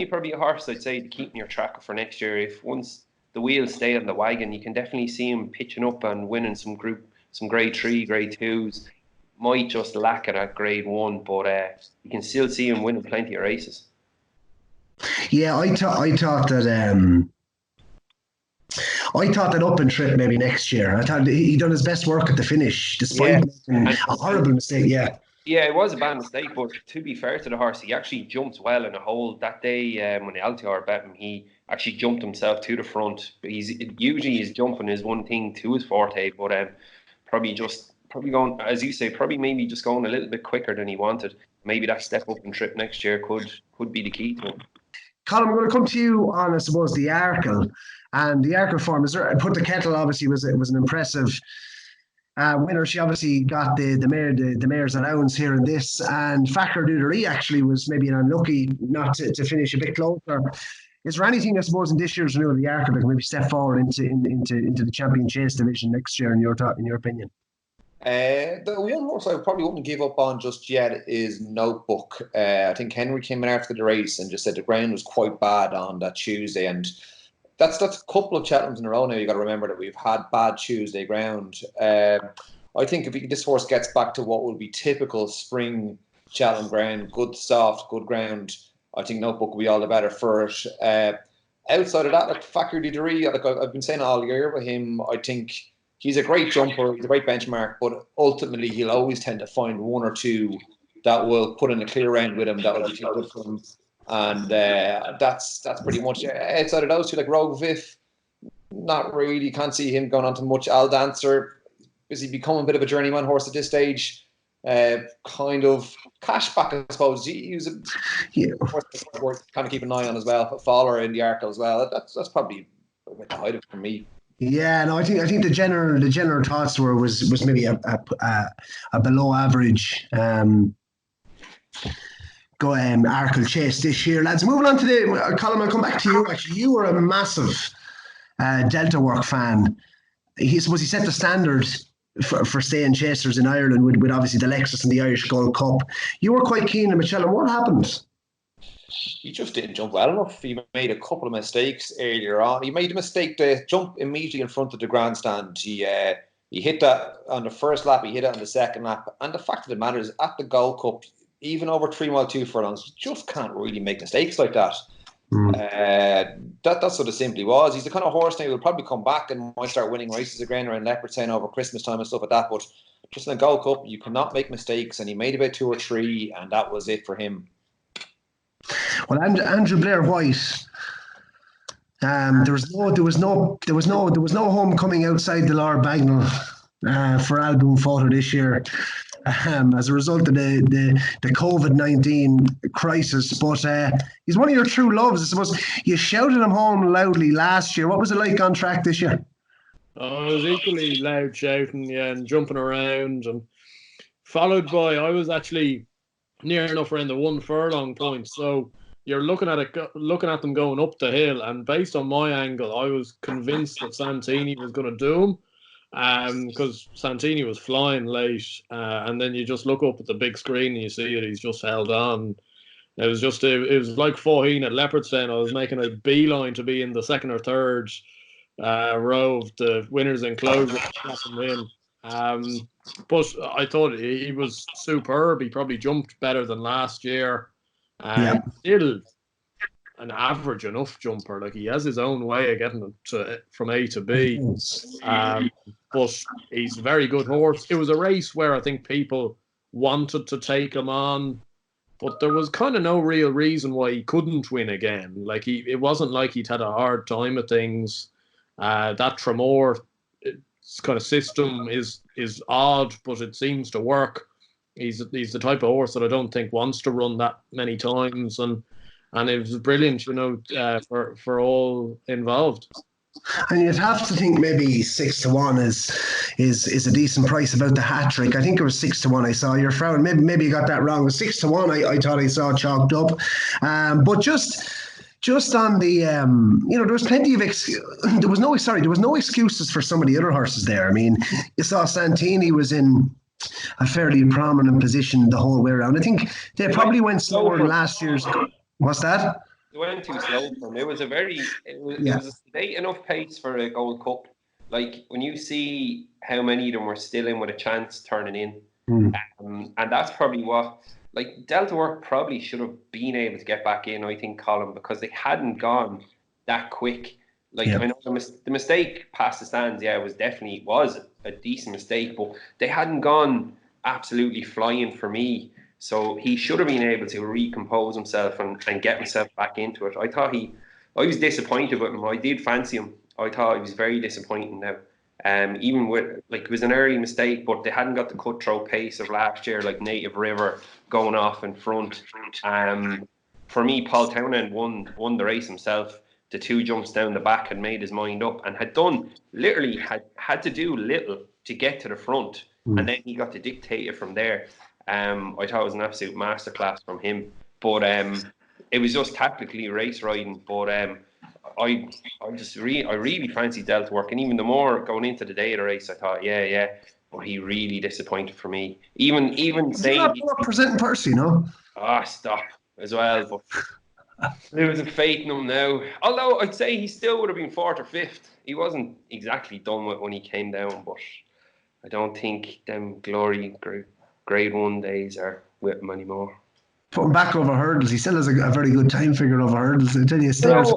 probably a horse, I'd say, to keep in your tracker for next year. If once the wheels stay on the wagon, you can definitely see him pitching up and winning some grade 3, grade 2s. Might just lack it at grade 1, but you can still see him winning plenty of races. Yeah, I thought that up and trip maybe next year. I thought he done his best work at the finish, despite making a horrible mistake. Yeah, it was a bad mistake, but to be fair to the horse, he actually jumped well in a hole that day. When the Altior bet him, he actually jumped himself to the front. But usually his jumping is one thing to his forte, but probably going, as you say, maybe just going a little bit quicker than he wanted. Maybe that step up and trip next year could be the key to him. Colm, I'm going to come to you on, I suppose, the Arkle. And the Arkle form, Put the Kettle obviously was an impressive winner. She obviously got the mayor's allowance here in this, and Fakir Dudery actually was maybe unlucky not to finish a bit closer. Is there anything, I suppose, in this year's renewal of the Arkle that can maybe step forward into the Champion Chase division next year, in your opinion? The one horse I probably wouldn't give up on just yet is Notebook. I think Henry came in after the race and just said the ground was quite bad on that Tuesday, and that's a couple of Cheltenhams in a row now. You got to remember that we've had bad Tuesday ground. I think if this horse gets back to what would be typical spring Cheltenham ground, good soft, good ground, I think Notebook will be all the better for it. Outside of that, like Fakir Dudery, like I've been saying all year with him, I think he's a great jumper, he's a great benchmark, but ultimately he'll always tend to find one or two that will put in a clear round with him that will be too good for him. And that's pretty much it. Outside of those two, like Rogue Vif, not really, can't see him going on to much. Al Dancer, is he becoming a bit of a journeyman horse at this stage? Kind of cashback, I suppose. He was a horse worth kind of keep an eye on as well. Fowler in the Arkle as well. That's probably the height of it for me. Yeah, no, I think the general thoughts was maybe a below average Arkle Chase this year, lads. Moving on to Colm, I'll come back to you. Actually, you were a massive Delta Work fan. He set the standard for staying chasers in Ireland with obviously the Lexus and the Irish Gold Cup. You were quite keen in Cheltenham. What happened? He just didn't jump well enough. He made a couple of mistakes earlier on. He made a mistake to jump immediately in front of the grandstand. He hit that on the first lap. He hit it on the second lap. And the fact of the matter is, at the Gold Cup, even over 3 mile 2 furlongs, you just can't really make mistakes like that. That's what it simply was. He's the kind of horse now who will probably come back and might start winning races again around Leopardstown over Christmas time and stuff like that. But just in the Gold Cup, you cannot make mistakes. And he made about 2 or 3, and that was it for him. Well, Andrew Blair White. There was no homecoming outside the Lord Bagnall for Alboon Photo this year as a result of the COVID-19 crisis. But he's one of your true loves, I suppose. You shouted him home loudly last year. What was it like on track this year? I was equally loud shouting, and jumping around, and followed by, I was actually near enough around the 1 furlong point. So you're looking at them going up the hill, and based on my angle, I was convinced that Santini was going to do him, because Santini was flying late, and then you just look up at the big screen and you see it. He's just held on. It was like Faugheen at Leopardstown. I was making a beeline to be in the second or third row of the winners and closers to win. But I thought he was superb. He probably jumped better than last year. Still an average enough jumper. Like, he has his own way of getting from A to B. But he's a very good horse. It was a race where I think people wanted to take him on, but there was kind of no real reason why he couldn't win again. Like, it wasn't like he'd had a hard time of things. That Tremor kind of system is odd, but it seems to work. He's the type of horse that I don't think wants to run that many times, and it was brilliant, for all involved. And you'd have to think maybe 6 to 1 is a decent price about the hat trick. I think it was 6 to 1. I saw your frown. Maybe you got that wrong. It was 6 to 1. I thought I saw chalked up, but just on the, there was plenty of there was no excuses for some of the other horses there. I mean, you saw Santini was in a fairly prominent position the whole way around. I think they probably went slower than last year's. What's that? They went too slow for them. It was a sedate enough pace for a Gold Cup. Like, when you see how many of them were still in with a chance turning in, and that's probably what. Like, Delta Work probably should have been able to get back in, I think, Colm, because they hadn't gone that quick. Like, I know the mistake past the stands, was a decent mistake, but they hadn't gone absolutely flying for me. So he should have been able to recompose himself and get himself back into it. I was disappointed with him. I did fancy him. I thought he was very disappointing now. Even with, like, it was an early mistake, but they hadn't got the cutthroat pace of last year, like Native River going off in front. For me, Paul Townend won the race himself. The 2 jumps down the back had made his mind up and had to do little to get to the front, and then he got to dictate it from there. I thought it was an absolute masterclass from him, but it was just tactically race riding. But I really fancied Delta Work, and even the more going into the day of the race, I thought, but he really disappointed for me. Even saying presenting Percy, no? Stop as well. But losing faith in him now. Although I'd say he still would have been 4th or 5th. He wasn't exactly done with when he came down, but I don't think them glory grade 1 days are with him anymore. Put him back over hurdles. He still has a very good time figure over hurdles until you start.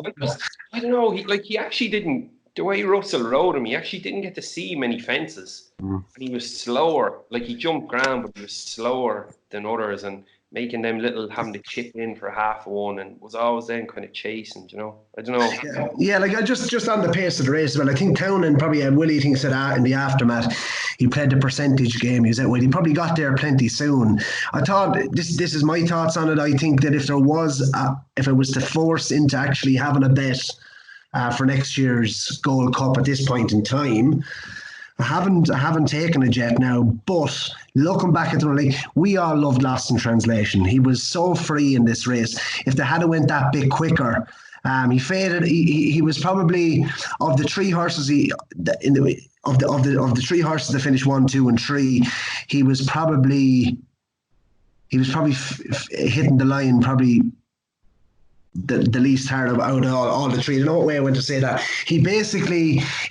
I don't know. He actually didn't. The way Russell rode him, he actually didn't get to see many fences. And he was slower. Like, he jumped ground, but he was slower than others, and making them having to chip in for half a one, and was always then kind of chasing, I don't know. Yeah, like, I just on the pace of the race as well. I think Townend probably, Willie thinks that in the aftermath, he played the percentage game. He was out. Well, he probably got there plenty soon. I thought, this is my thoughts on it. I think that if it was to force into actually having a bet for next year's Gold Cup at this point in time, I haven't taken it yet now, but looking back at the rally, we all loved Lost in Translation. He was so free in this race. If they had went that bit quicker, He faded. He was probably of the three horses. Of the three horses that finished 1, 2, and 3, he was probably hitting the line probably the least hard out of all the three. I don't know what way I went to say that. He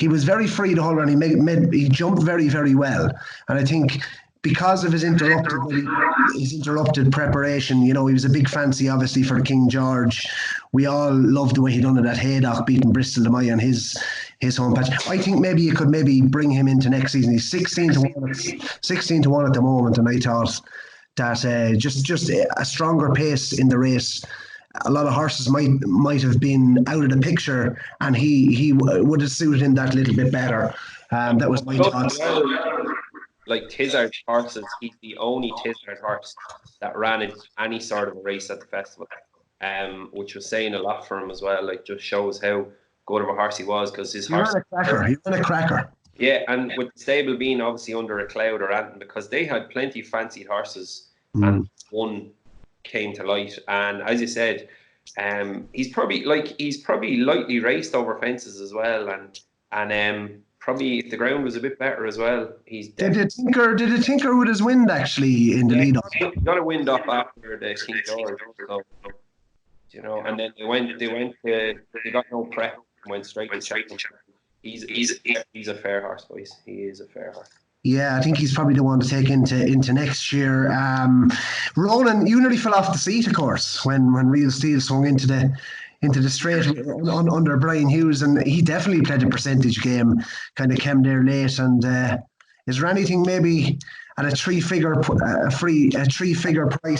was very free the whole run. He jumped very, very well, and I think because of his interrupted preparation, he was a big fancy obviously for King George. We all loved the way he done it at Haydock, beating Bristol de Mai on his home patch. I think maybe you could bring him into next season. He's 16 to 1 at the moment, and I thought that just a stronger pace in the race. A lot of horses might have been out of the picture, and he would have suited him that little bit better. That was my thoughts. Like Tizard horses, he's the only Tizard horse that ran in any sort of a race at the festival, which was saying a lot for him as well. Like, just shows how good of a horse he was, because his horse. He ran a cracker. Yeah, and with the stable being obviously under a cloud or anything, because they had plenty of fancied horses, and one came to light. And as you said, he's probably lightly raced over fences as well, and probably if the ground was a bit better as well. Did it tinker with his wind actually in the lead up? He got a wind up after the King George, so, and then they got no prep and went straight to Cheltenham. He's a fair horse, boys. He is a fair horse. Yeah, I think he's probably the one to take into next year. Ronan, you nearly fell off the seat, of course, when Real Steel swung into the straight under Brian Hughes, and he definitely played a percentage game. Kind of came there late. And is there anything maybe at a three-figure price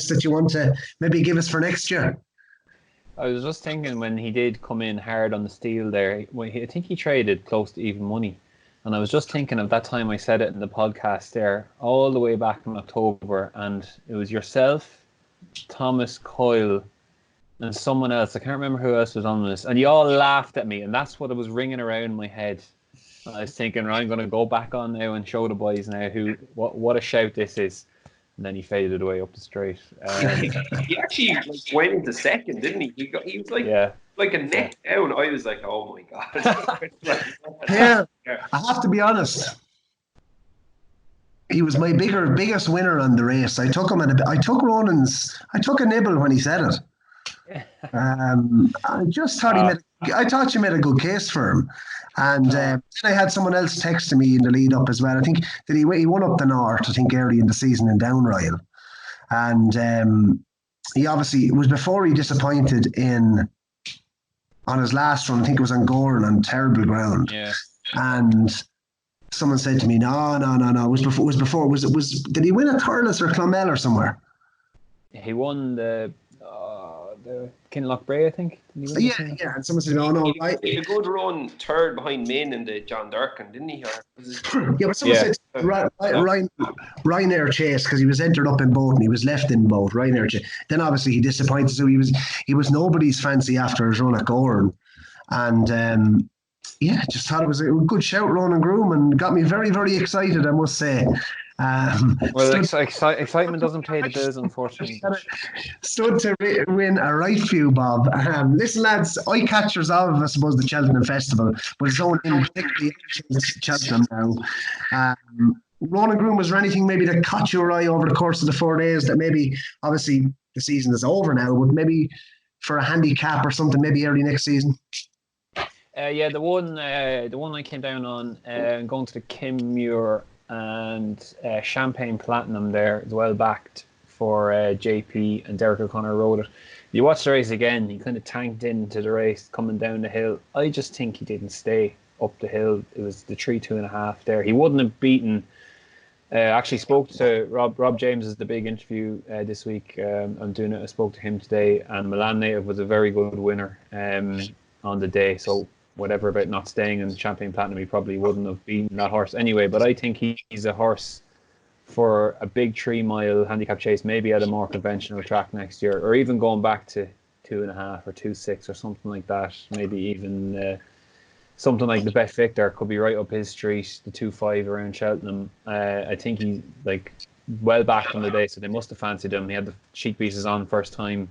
that you want to maybe give us for next year? I was just thinking, when he did come in hard on the steel there, I think he traded close to even money. And I was just thinking of that time I said it in the podcast there, all the way back in October, and it was yourself, Thomas, Coyle, and someone else. I can't remember who else was on this. And you all laughed at me, and that's what was ringing around my head. I was thinking, right, I'm going to go back on now and show the boys now what a shout this is. And then he faded away up the straight. He actually went into second, didn't he? He was like a neck down. I was like, oh my God. Yeah, I have to be honest. He was my biggest winner on the race. I took a nibble when he said it. I just thought I thought you made a good case for him. And then I had someone else text me in the lead up as well. I think that he won up the north, I think, early in the season in Down Royal. And he obviously, it was before he disappointed on his last run. I think it was on Gorn on terrible ground. Yeah. And someone said to me, no. Did he win at Thurles or Clonmel or somewhere? He won the Kinloch Bray, I think. Yeah. And someone said, no. He had a good run, third behind Min in the John Durkin, didn't he? Yeah, but someone said Ryanair Chase, because he was entered up in both and he was left in both. Ryanair Chase. Then obviously he disappointed, so he was nobody's fancy after his run at Gorn. And just thought it was a good shout, Ronan Groome, and got me very, very excited, I must say. Excitement doesn't pay the bills, unfortunately. Stood to win a right few, Bob. Listen, lads, eye catchers of, I suppose, the Cheltenham Festival, but it's only in particularly Cheltenham now. Ronan Groome, was there anything maybe that caught your eye over the course of the 4 days that maybe, obviously, the season is over now, but maybe for a handicap or something, maybe early next season? The one I came down on, going to the Kinmure and Champagne Platinum there, is well backed for JP, and Derek O'Connor rode it. You watch the race again, he kind of tanked into the race coming down the hill. I just think he didn't stay up the hill. It was the 3.5 there. He wouldn't have beaten. Actually spoke to Rob James is the big interview this week. I'm doing it. I spoke to him today, and Milan Native was a very good winner on the day. So whatever about not staying in Champagne Platinum, he probably wouldn't have beaten that horse anyway. But I think he's a horse for a big 3 mile handicap chase, maybe at a more conventional track next year, or even going back to 2.5 or 2.6 or something like that. Maybe even something like the Bet Victor could be right up his street, the 2.5 around Cheltenham. I think he's well backed on the day, so they must have fancied him. He had the cheek pieces on first time,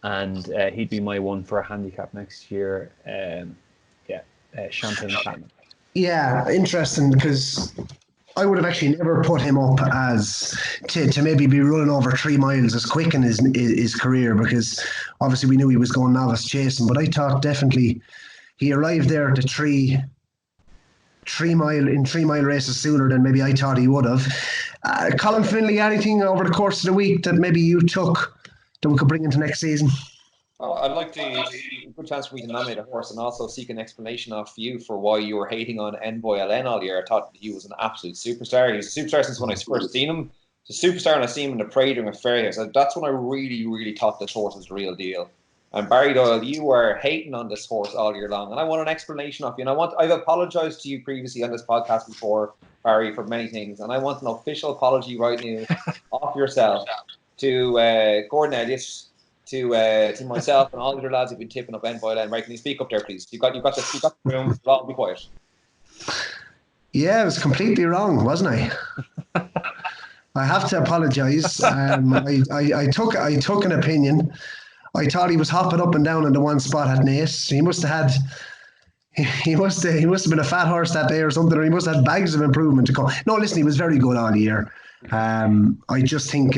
and he'd be my one for a handicap next year. Champagne. Yeah, interesting, because I would have actually never put him up as to maybe be running over 3 miles as quick in his career, because obviously we knew he was going novice chasing, but I thought definitely he arrived there at the 3 mile races sooner than maybe I thought he would have. Colm Finlay, anything over the course of the week that maybe you took that we could bring into next season? I'd like to good chance for me to nominate a horse and also seek an explanation off you for why you were hating on Envoy LN all year. I thought he was an absolute superstar. He was a superstar since when I first seen him. He's a superstar, and I seen him in the parade ring at Fairhaven. So that's when I really, really thought this horse was the real deal. And Barry Doyle, you were hating on this horse all year long, and I want an explanation of you. And I've apologized to you previously on this podcast before, Barry, for many things, and I want an official apology right now off yourself to Gordon Elliott, to myself, and all the other lads who've been tipping up Envoy LN. Right, can you speak up there, please? You got the room. I'll be quiet. Yeah, I was completely wrong, wasn't I? I have to apologise. I took an opinion. I thought he was hopping up and down in the one spot at Naas. He must have been a fat horse that day or something, or he must have had bags of improvement to come. No, listen, he was very good all year. I just think,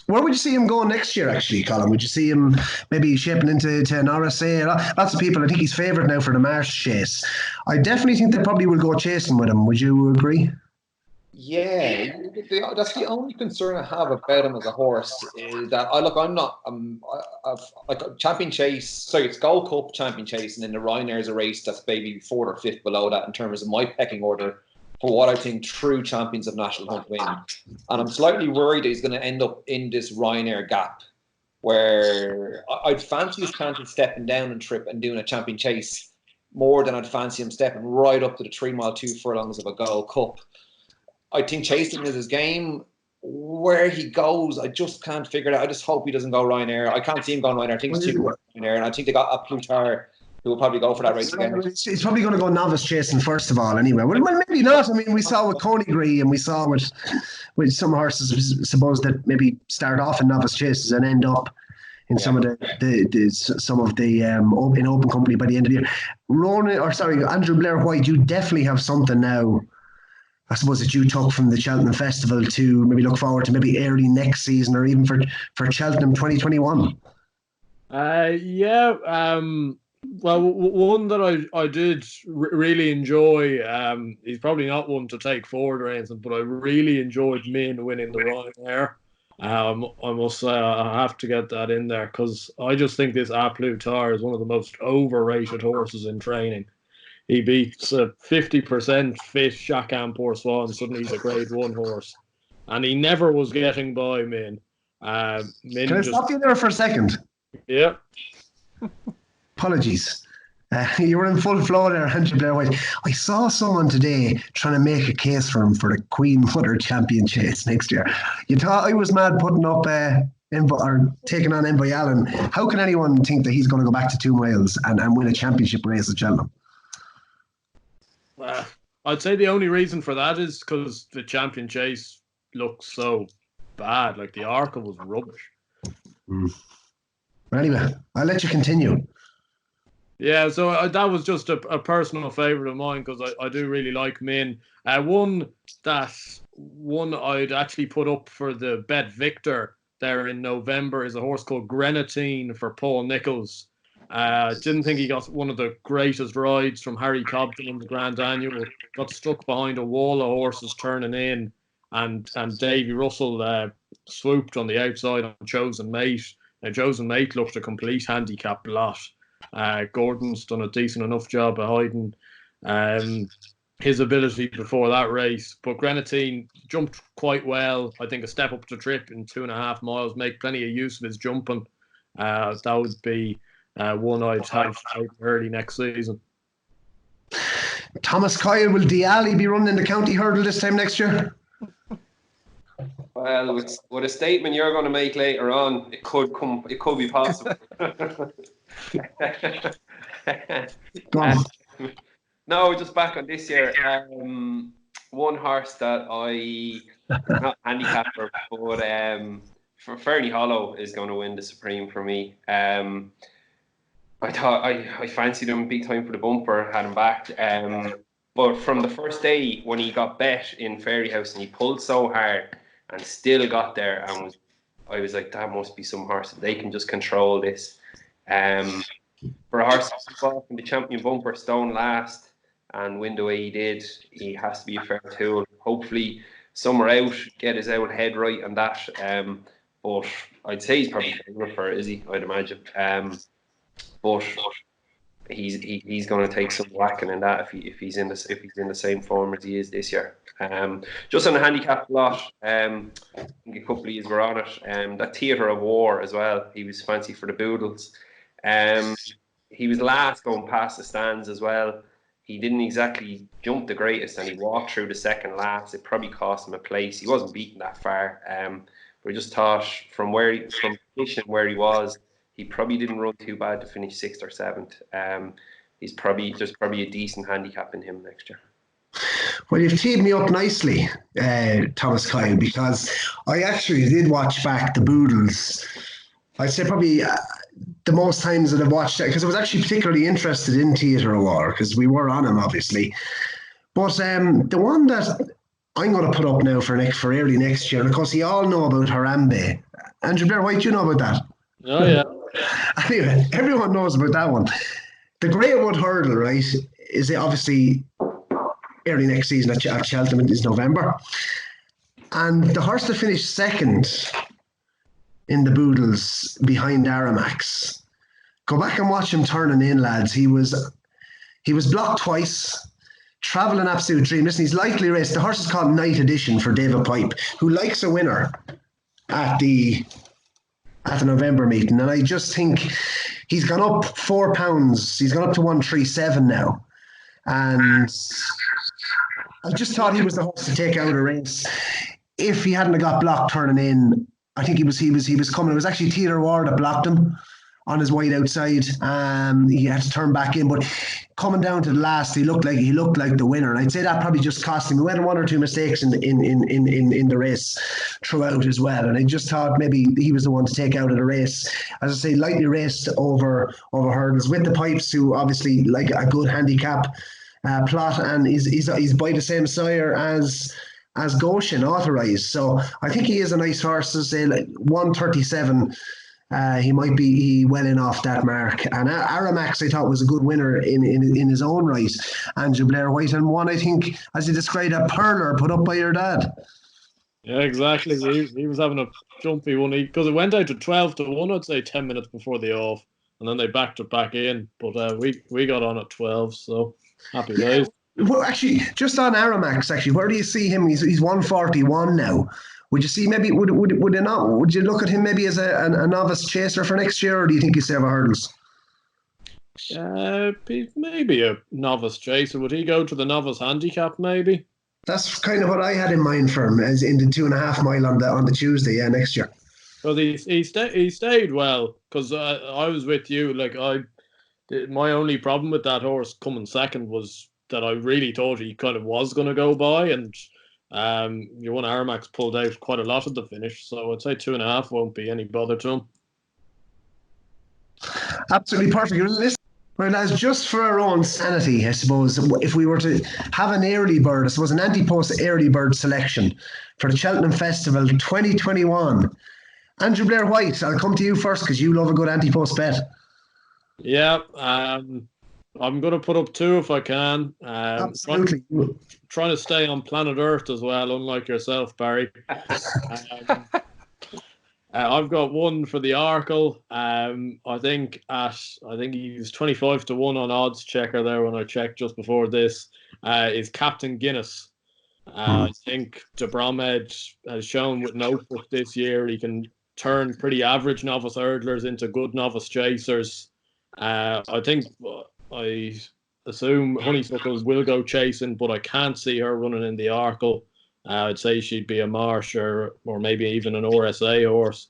where would you see him going next year, actually, Colm? Would you see him maybe shaping into an RSA? Lots of people, I think he's favoured now for the Marsh chase. I definitely think they probably will go chasing with him. Would you agree? Yeah, that's the only concern I have about him as a horse, is that Champion Chase. Sorry, it's Gold Cup, Champion Chase, and then the Ryanair is a race that's maybe 4th or 5th below that in terms of my pecking order for what I think true champions of National Hunt win. And I'm slightly worried that he's going to end up in this Ryanair gap, where I'd fancy his chance of stepping down and trip and doing a Champion Chase more than I'd fancy him stepping right up to the 3 mile 2 furlongs of a Gold Cup. I think chasing is his game. Where he goes, I just can't figure it out. I just hope he doesn't go Ryanair. I can't see him going Ryanair. I think it's too good Ryanair, and I think they got a Plutar who will probably go for that race again. He's probably going to go novice chasing first of all, anyway. Well, maybe not. I mean, we saw with Coneygree, and we saw with some horses, suppose that maybe start off in novice chases and end up in some of the in open company by the end of the year. Andrew Blair White, you definitely have something now, I suppose, that you took from the Cheltenham Festival to maybe look forward to maybe early next season, or even for Cheltenham 2021. Well, one that I did really enjoy, he's probably not one to take forward or anything, but I really enjoyed Min winning the Ryanair. I must say I have to get that in there, because I just think this A Plutar is one of the most overrated horses in training. He beats a 50% fit Jacques Poursois, and suddenly he's a grade 1 horse. And he never was getting by Min. Can I stop you there for a second? Yeah. Apologies. You were in full flow there, Andrew Blair White. I saw someone today trying to make a case for him for the Queen Mother Champion Chase next year. You thought I was mad putting up taking on Envoy Allen. How can anyone think that he's going to go back to 2 miles and win a championship race at Cheltenham? I'd say the only reason for that is because the Champion Chase looks so bad. Like, the Arca was rubbish. Anyway, I'll let you continue. Yeah, so that was just a personal favourite of mine, because I do really like Min. One I'd actually put up for the Bet Victor there in November is a horse called Grenadine for Paul Nicholls. Didn't think he got one of the greatest rides from Harry Cobden in the Grand Annual. Got stuck behind a wall of horses turning in, and Davy Russell swooped on the outside on Chosen Mate. Now, Chosen Mate looked a complete handicap blot. Gordon's done a decent enough job of hiding his ability before that race. But Grenadine jumped quite well. I think a step up to trip in 2.5 miles, make plenty of use of his jumping. That would be one I'd have early next season. Thomas Coyle, will Diali be running the county hurdle this time next year? Well, with a statement you're going to make later on, it could be possible. Go on. No, just back on this year. One horse that I not handicapper, but Fairly Hollow is going to win the Supreme for me. I thought I fancied him big time for the bumper, had him backed. But from the first day when he got bet in Fairyhouse and he pulled so hard and still got there, and I was like, that must be some horse. They can just control this. For a horse involved in the champion bumper, stone last, and win the way he did, he has to be a fair tool. Hopefully, somewhere out, get his own head right on that. But I'd say he's probably favourite for it, is he? I'd imagine. But he's going to take some whacking in that if he's in the same form as he is this year. Just on the handicap lot, I think a couple of years were on it. That Theatre of War as well. He was fancy for the Boodles. He was last going past the stands as well. He didn't exactly jump the greatest, and he walked through the second last. It probably cost him a place. He wasn't beaten that far. But I just thought from position where he was, he probably didn't run too bad to finish 6th or 7th. There's probably a decent handicap in him next year. Well, you've teed me up nicely, Thomas Coyle, because I actually did watch back the Boodles. I'd say probably the most times that I've watched it, because I was actually particularly interested in Theatre of War, because we were on him, obviously. But the one that I'm going to put up now for early next year, and of course, you all know about Harambe. Andrew Blair White, you know about that? Oh, yeah. Anyway, everyone knows about that one. The Greywood Hurdle, right, is obviously early next season at Cheltenham is November. And the horse that finished second in the Boodles behind Aramax, go back and watch him turning in, lads. He was blocked twice, travelling absolute dream. Listen, he's lightly raced. The horse is called Night Edition for David Pipe, who likes a winner at the November meeting. And I just think he's gone up £4. He's gone up to 137 now. And I just thought he was the horse to take out a race. If he hadn't got blocked turning in, I think he was coming. It was actually Theatre War that blocked him on his wide outside. He had to turn back in, but coming down to the last, he looked like the winner. And I'd say that probably just cost him. He went one or two mistakes in the race throughout as well. And I just thought maybe he was the one to take out of the race. As I say, lightly raced over hurdles with the Pipes, who obviously like a good handicap plot, and he's by the same sire as Goshen authorised. So I think he is a nice horse. To say like 137. He might be well in off that mark. And Aramax, I thought, was a good winner in his own right. Andrew Blair White, and one, I think, as you described, a perler put up by your dad. Yeah, exactly. He was having a jumpy one because it went out to 12-1, I'd say 10 minutes before the off, and then they backed it back in. But we got on at 12, so happy days. Well, actually, just on Aramax, actually, where do you see him? He's 141 now. Would you see maybe would you look at him maybe as a novice chaser for next year, or do you think he's over hurdles? Maybe a novice chaser. Would he go to the novice handicap? Maybe. That's kind of what I had in mind for him, as in the 2.5 mile on the Tuesday, next year. Well, he stayed well, because I was with you. Like my only problem with that horse coming second was that I really thought he kind of was going to go by, and your one Aramax pulled out quite a lot at the finish, so I'd say 2.5 won't be any bother to him. Absolutely perfect. Well, lads, just for our own sanity, I suppose, if we were to have an early bird, I suppose an anti-post early bird selection for the Cheltenham Festival 2021. Andrew Blair White, I'll come to you first because you love a good anti-post bet. Yeah, I'm going to put up 2 if I can. Absolutely. Trying to stay on planet Earth as well, unlike yourself, Barry. I've got 1 for the Arkle. I think he was 25-1 on odds checker there when I checked just before this. Is Captain Guinness. I think De Bromhead has shown with Notebook this year he can turn pretty average novice hurdlers into good novice chasers. I assume Honeysuckles will go chasing, but I can't see her running in the Arkle. I'd say she'd be a Marsh or maybe even an RSA horse.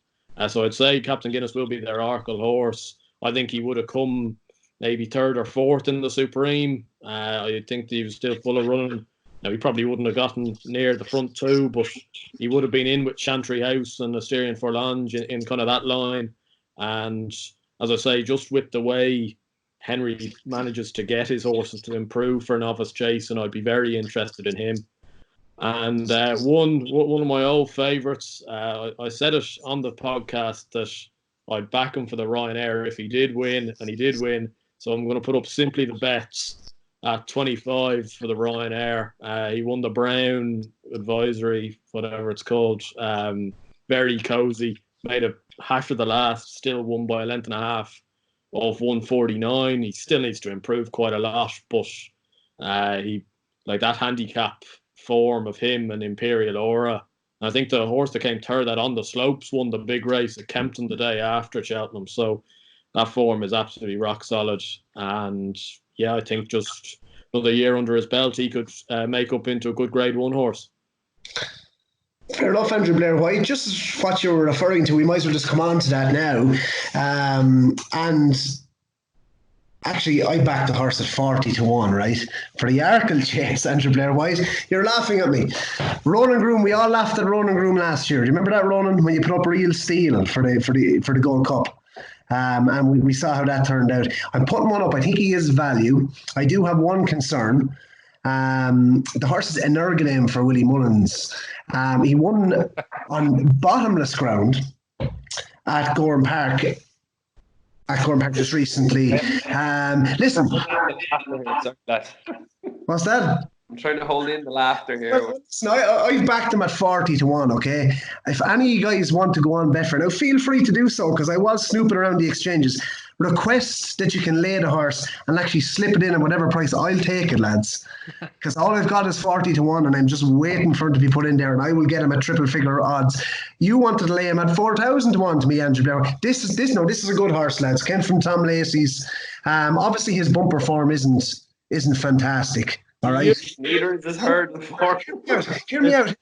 So I'd say Captain Guinness will be their Arkle horse. I think he would have come maybe 3rd or 4th in the Supreme. I think he was still full of running. Now, he probably wouldn't have gotten near the front two, but he would have been in with Chantry House and Asterion Forlange in kind of that line. And as I say, just with the way Henry manages to get his horses to improve for novice chasing, I'd be very interested in him. And one of my old favourites, I said it on the podcast that I'd back him for the Ryanair if he did win, and he did win. So I'm going to put up Simply the Bets at 25 for the Ryanair. He won the Brown Advisory, whatever it's called. Very cosy. Made a half of the last, still won by a length and a half of 149. He still needs to improve quite a lot, but he like that handicap form of him and Imperial Aura. And I think the horse that came third that on the slopes won the big race at Kempton the day after Cheltenham. So that form is absolutely rock solid. And yeah, I think just another year under his belt, he could make up into a good Grade 1 horse. Fair enough, Andrew. Blair White, just what you were referring to, we might as well just come on to that now. And actually, I backed the horse at 40-1, right? For the Arkle chase, Andrew Blair White. You're laughing at me. Ronan Groome, we all laughed at Ronan Groome last year. Do you remember that, Ronan, when you put up Real Steel for the Gold Cup? And we saw how that turned out. I'm putting one up. I think he is value. I do have one concern. The horse is Energoname for Willie Mullins. He won on bottomless ground at Gorham Park just recently. Listen. What's that? I'm trying to hold in the laughter here. Listen, I've backed him at 40-1, okay? If any of you guys want to go on bet for it, now feel free to do so, because I was snooping around the exchanges. Request that you can lay the horse and actually slip it in at whatever price. I'll take it, lads. Because all I've got is 40-1, and I'm just waiting for him to be put in there, and I will get him at triple figure odds. You wanted to lay him at 4,000-1 to me, Andrew Blair. This is a good horse, lads. Came from Tom Lacey's. Obviously, his bumper form isn't fantastic. All right. Neither is his herd before. Hear me out.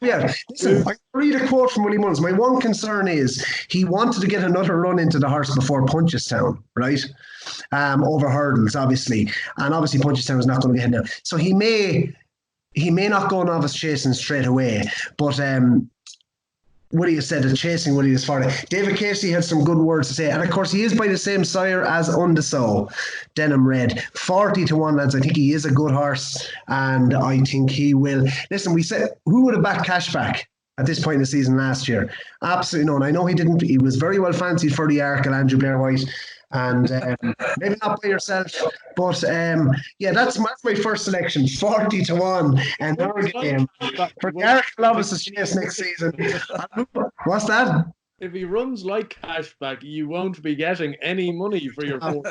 Listen, I read a quote from Willie Mullins. My one concern is he wanted to get another run into the horse before Punchestown, right? Over hurdles, obviously. And obviously Punchestown is not going to get him now. So he may not go novice chasing straight away, but Willie has said that chasing Willie is far. David Casey had some good words to say, and of course he is by the same sire as Undeso, Denham Red. 40-1, lads. I think he is a good horse, and I think he will. Listen, we said who would have backed Cashback at this point in the season last year? Absolutely no. And I know he didn't. He was very well fancied for the Arkle, Andrew Blair White. And maybe not by yourself, but yeah, that's my first selection, 40-1, and Energoname for the Arkle Novices chase next season. What's that? If he runs like Cashback, you won't be getting any money for your phone.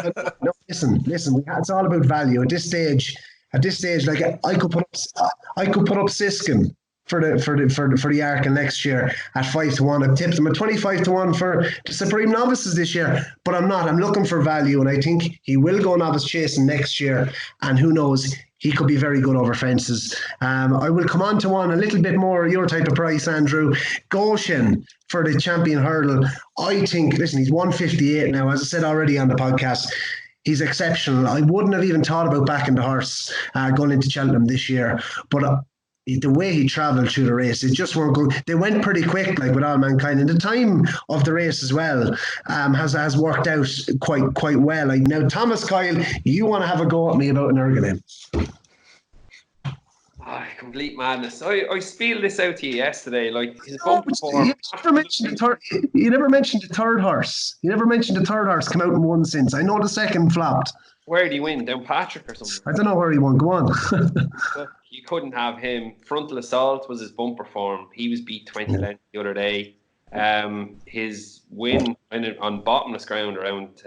No, listen. It's all about value at this stage. Like I could put up Shishkin for the Arkle next year at 5-1. I've tipped him at 25-1 for the Supreme Novices this year, but I'm not. I'm looking for value, and I think he will go novice chasing next year. And who knows, he could be very good over fences. I will come on to one a little bit more your type of price, Andrew. Goshen for the Champion Hurdle. I think, listen, he's 158 now, as I said already on the podcast. He's exceptional. I wouldn't have even thought about backing the horse going into Cheltenham this year, but the way he travelled through the race, it just weren't good. They went pretty quick, like with All Mankind, and the time of the race as well has worked out quite well. Like now, Thomas Coyle, you want to have a go at me about Energoname? Complete madness. I spelled this out to you yesterday. Like his bumper form. You never mentioned the third horse. You never mentioned the third horse come out and won since. I know the second flopped. Where did he win? Down Patrick or something? I don't know where he won. Go on. You couldn't have him. Frontal Assault was his bumper form. He was beat 20 lengths the other day. His win on bottomless ground around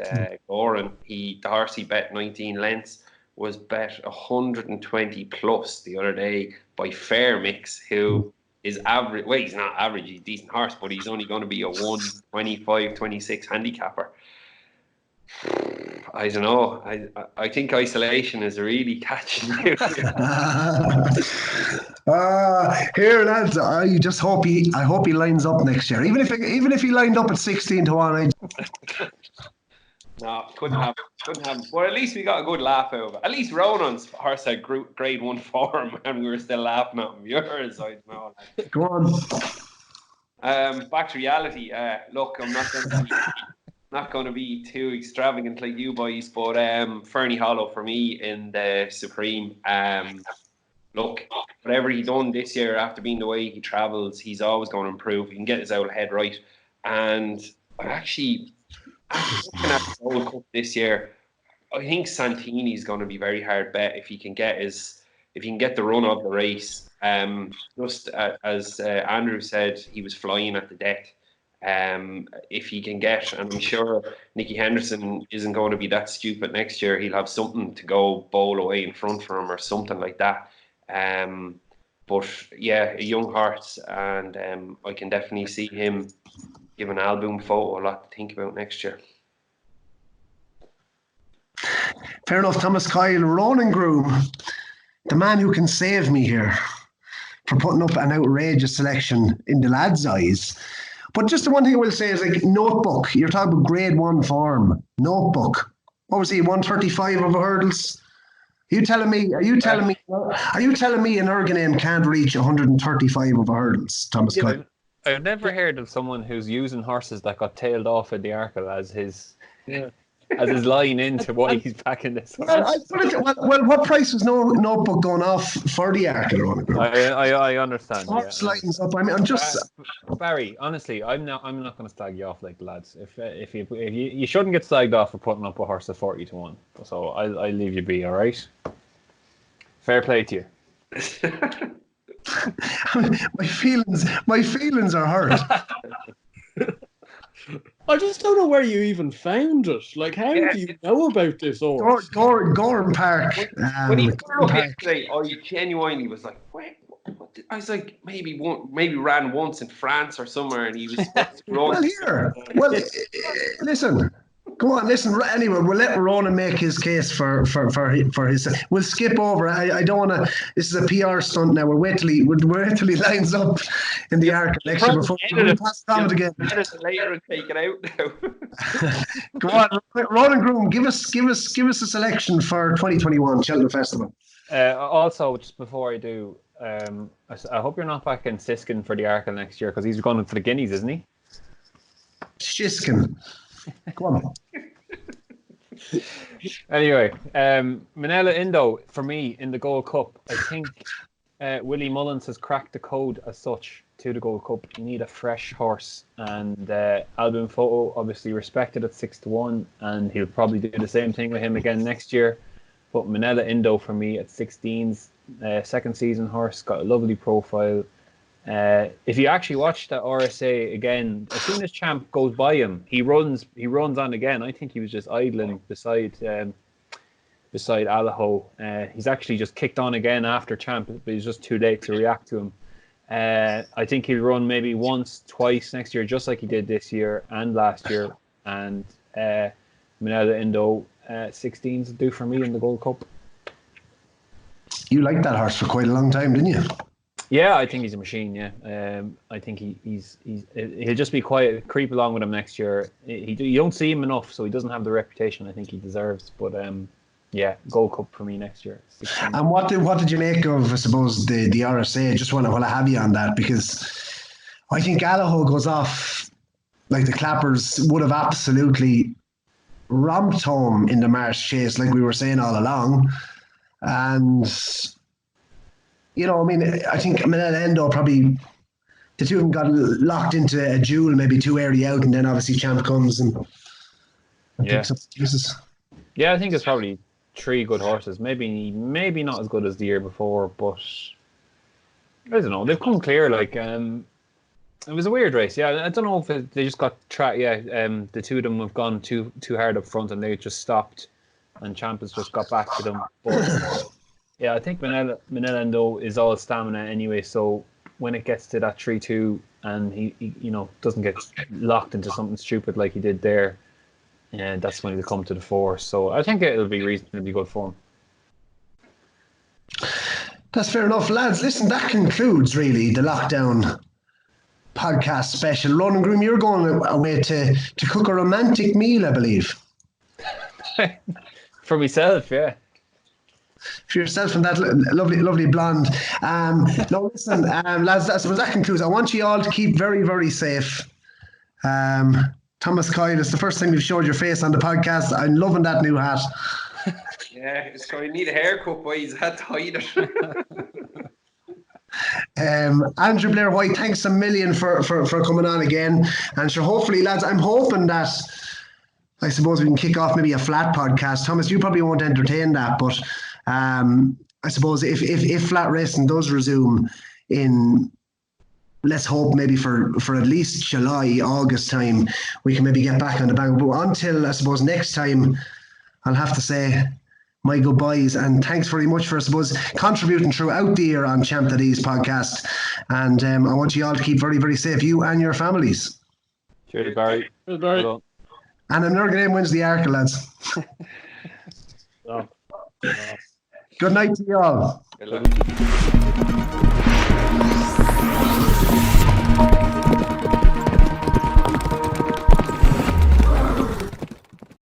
Goran, the horse he bet 19 lengths was bet 120 plus the other day by Fair Mix, who is average. Well, he's not average. He's a decent horse, but he's only going to be a 125-26 handicapper. I don't know. I think isolation is really catching you. Here, lads. I just hope he lines up next year. Even if he lined up at 16-1, No, couldn't have. But at least we got a good laugh out of it. At least Ronan's horse had grade 1 form, and we were still laughing at him. Yours, I don't know. Go on. Back to reality. Look, I'm not going to be too extravagant like you boys, but Fernie Hollow for me in the Supreme. Look, whatever he done this year after being the way he travels, he's always going to improve. He can get his old head right. And I'm actually looking at the World Cup this year, I think Santini's going to be very hard bet if he can get the run of the race. Just as Andrew said, he was flying at the death. If he can get, and I'm sure Nicky Henderson isn't going to be that stupid next year, he'll have something to go bowl away in front for him or something like that. But yeah, a young horse, and I can definitely see him give an album photo a lot to think about next year. Fair enough, Thomas Coyle. Ronan Groome, the man who can save me here for putting up an outrageous selection in the lads' eyes. But just the one thing I will say is, like, notebook. You're talking about grade 1 form. Notebook. What was he? 135 over hurdles. Are you telling me an Ergoname can't reach 135 over hurdles, Thomas Coyle? I've never heard of someone who's using horses that got tailed off in the Arkle as his line into why he's backing this horse. Well, what price was notebook going off for the Arkle? I understand. Horse lines up. I mean, I'm just Barry. Honestly, I'm not going to slag you off like the lads. If you shouldn't get slagged off for putting up a horse at 40-1. So I'll leave you be. All right. Fair play to you. my feelings are hurt. I just don't know where you even found it. Like, how do you know about this horse? Gorham Park. When he put it up yesterday, I genuinely was like, wait, what I was like, maybe ran once in France or somewhere, and he was listen. Go on, listen. Anyway, we'll let Ronan make his case for his. We'll skip over. I don't want to. This is a PR stunt now. We'll wait till he lines up in the Arkle next year before we pass it on again. Later and take it out now. Go on, Ronan Groome. Give us a selection for 2021 Cheltenham Festival. Also, just before I do, I hope you're not back in Shishkin for the Arkle next year, because he's going for the Guineas, isn't he? Shishkin. Go on. Anyway, Minella Indo for me in the Gold Cup. I think Willie Mullins has cracked the code as such to the Gold Cup. You need a fresh horse, and Album Photo obviously respected at 6-1, and he'll probably do the same thing with him again next year. But Minella Indo for me at 16s, second season horse, got a lovely profile. If you actually watch the RSA again, as soon as Champ goes by him, he runs on again. I think he was just idling beside Allaho. He's actually just kicked on again after Champ, but he's just too late to react to him. I think he'll run maybe once, twice next year, just like he did this year and last year. And Minella Indo 16s will do for me in the Gold Cup. You liked that horse for quite a long time, didn't you? Yeah, I think he's a machine. Yeah, I think he'll just be quiet, creep along with him next year. You don't see him enough, so he doesn't have the reputation I think he deserves. But yeah, Gold Cup for me next year. 16. And what did you make of, I suppose, the RSA? Just want to have you on that, because I think Allaho goes off like the Clappers would have absolutely romped home in the March chase, like we were saying all along, and. You know, I mean, I think Minella Indo probably, the two of them got locked into a duel maybe too early out, and then obviously Champ comes and picks up the pieces. Yeah, I think it's probably 3 good horses. Maybe not as good as the year before, but I don't know. They've come clear. Like, it was a weird race. Yeah, I don't know if they just got trapped. Yeah, the two of them have gone too hard up front, and they just stopped, and Champ has just got back to them. But yeah, I think Minella Indo is all stamina anyway, so when it gets to that 3-2 and he doesn't get locked into something stupid like he did there, and that's when he'll come to the fore. So I think it'll be reasonably good for him. That's fair enough, lads. Listen, that concludes really the lockdown podcast special. Ronan Groome, you're going away to cook a romantic meal, I believe. For myself, yeah. For yourself and that lovely blonde. No, listen, lads, I suppose that concludes. I want you all to keep very, very safe. Thomas Coyle, it's the first time you've showed your face on the podcast. I'm loving that new hat. Yeah, it's going to need a haircut, boys. I had to hide it. Andrew Blair White, thanks a million for coming on again. And sure, hopefully, lads, I'm hoping that I suppose we can kick off maybe a flat podcast. Thomas, you probably won't entertain that, but I suppose if flat racing does resume in, let's hope maybe for at least July, August time, we can maybe get back on the bang. But until, I suppose, next time, I'll have to say my goodbyes and thanks very much for, I suppose, contributing throughout the year on Champ.ie's podcast. And I want you all to keep very, very safe, you and your families. Cheers, Barry. Cheers, Barry. Well and I'm never going to wins the Arca, lads. No. Good night to you all. Good luck.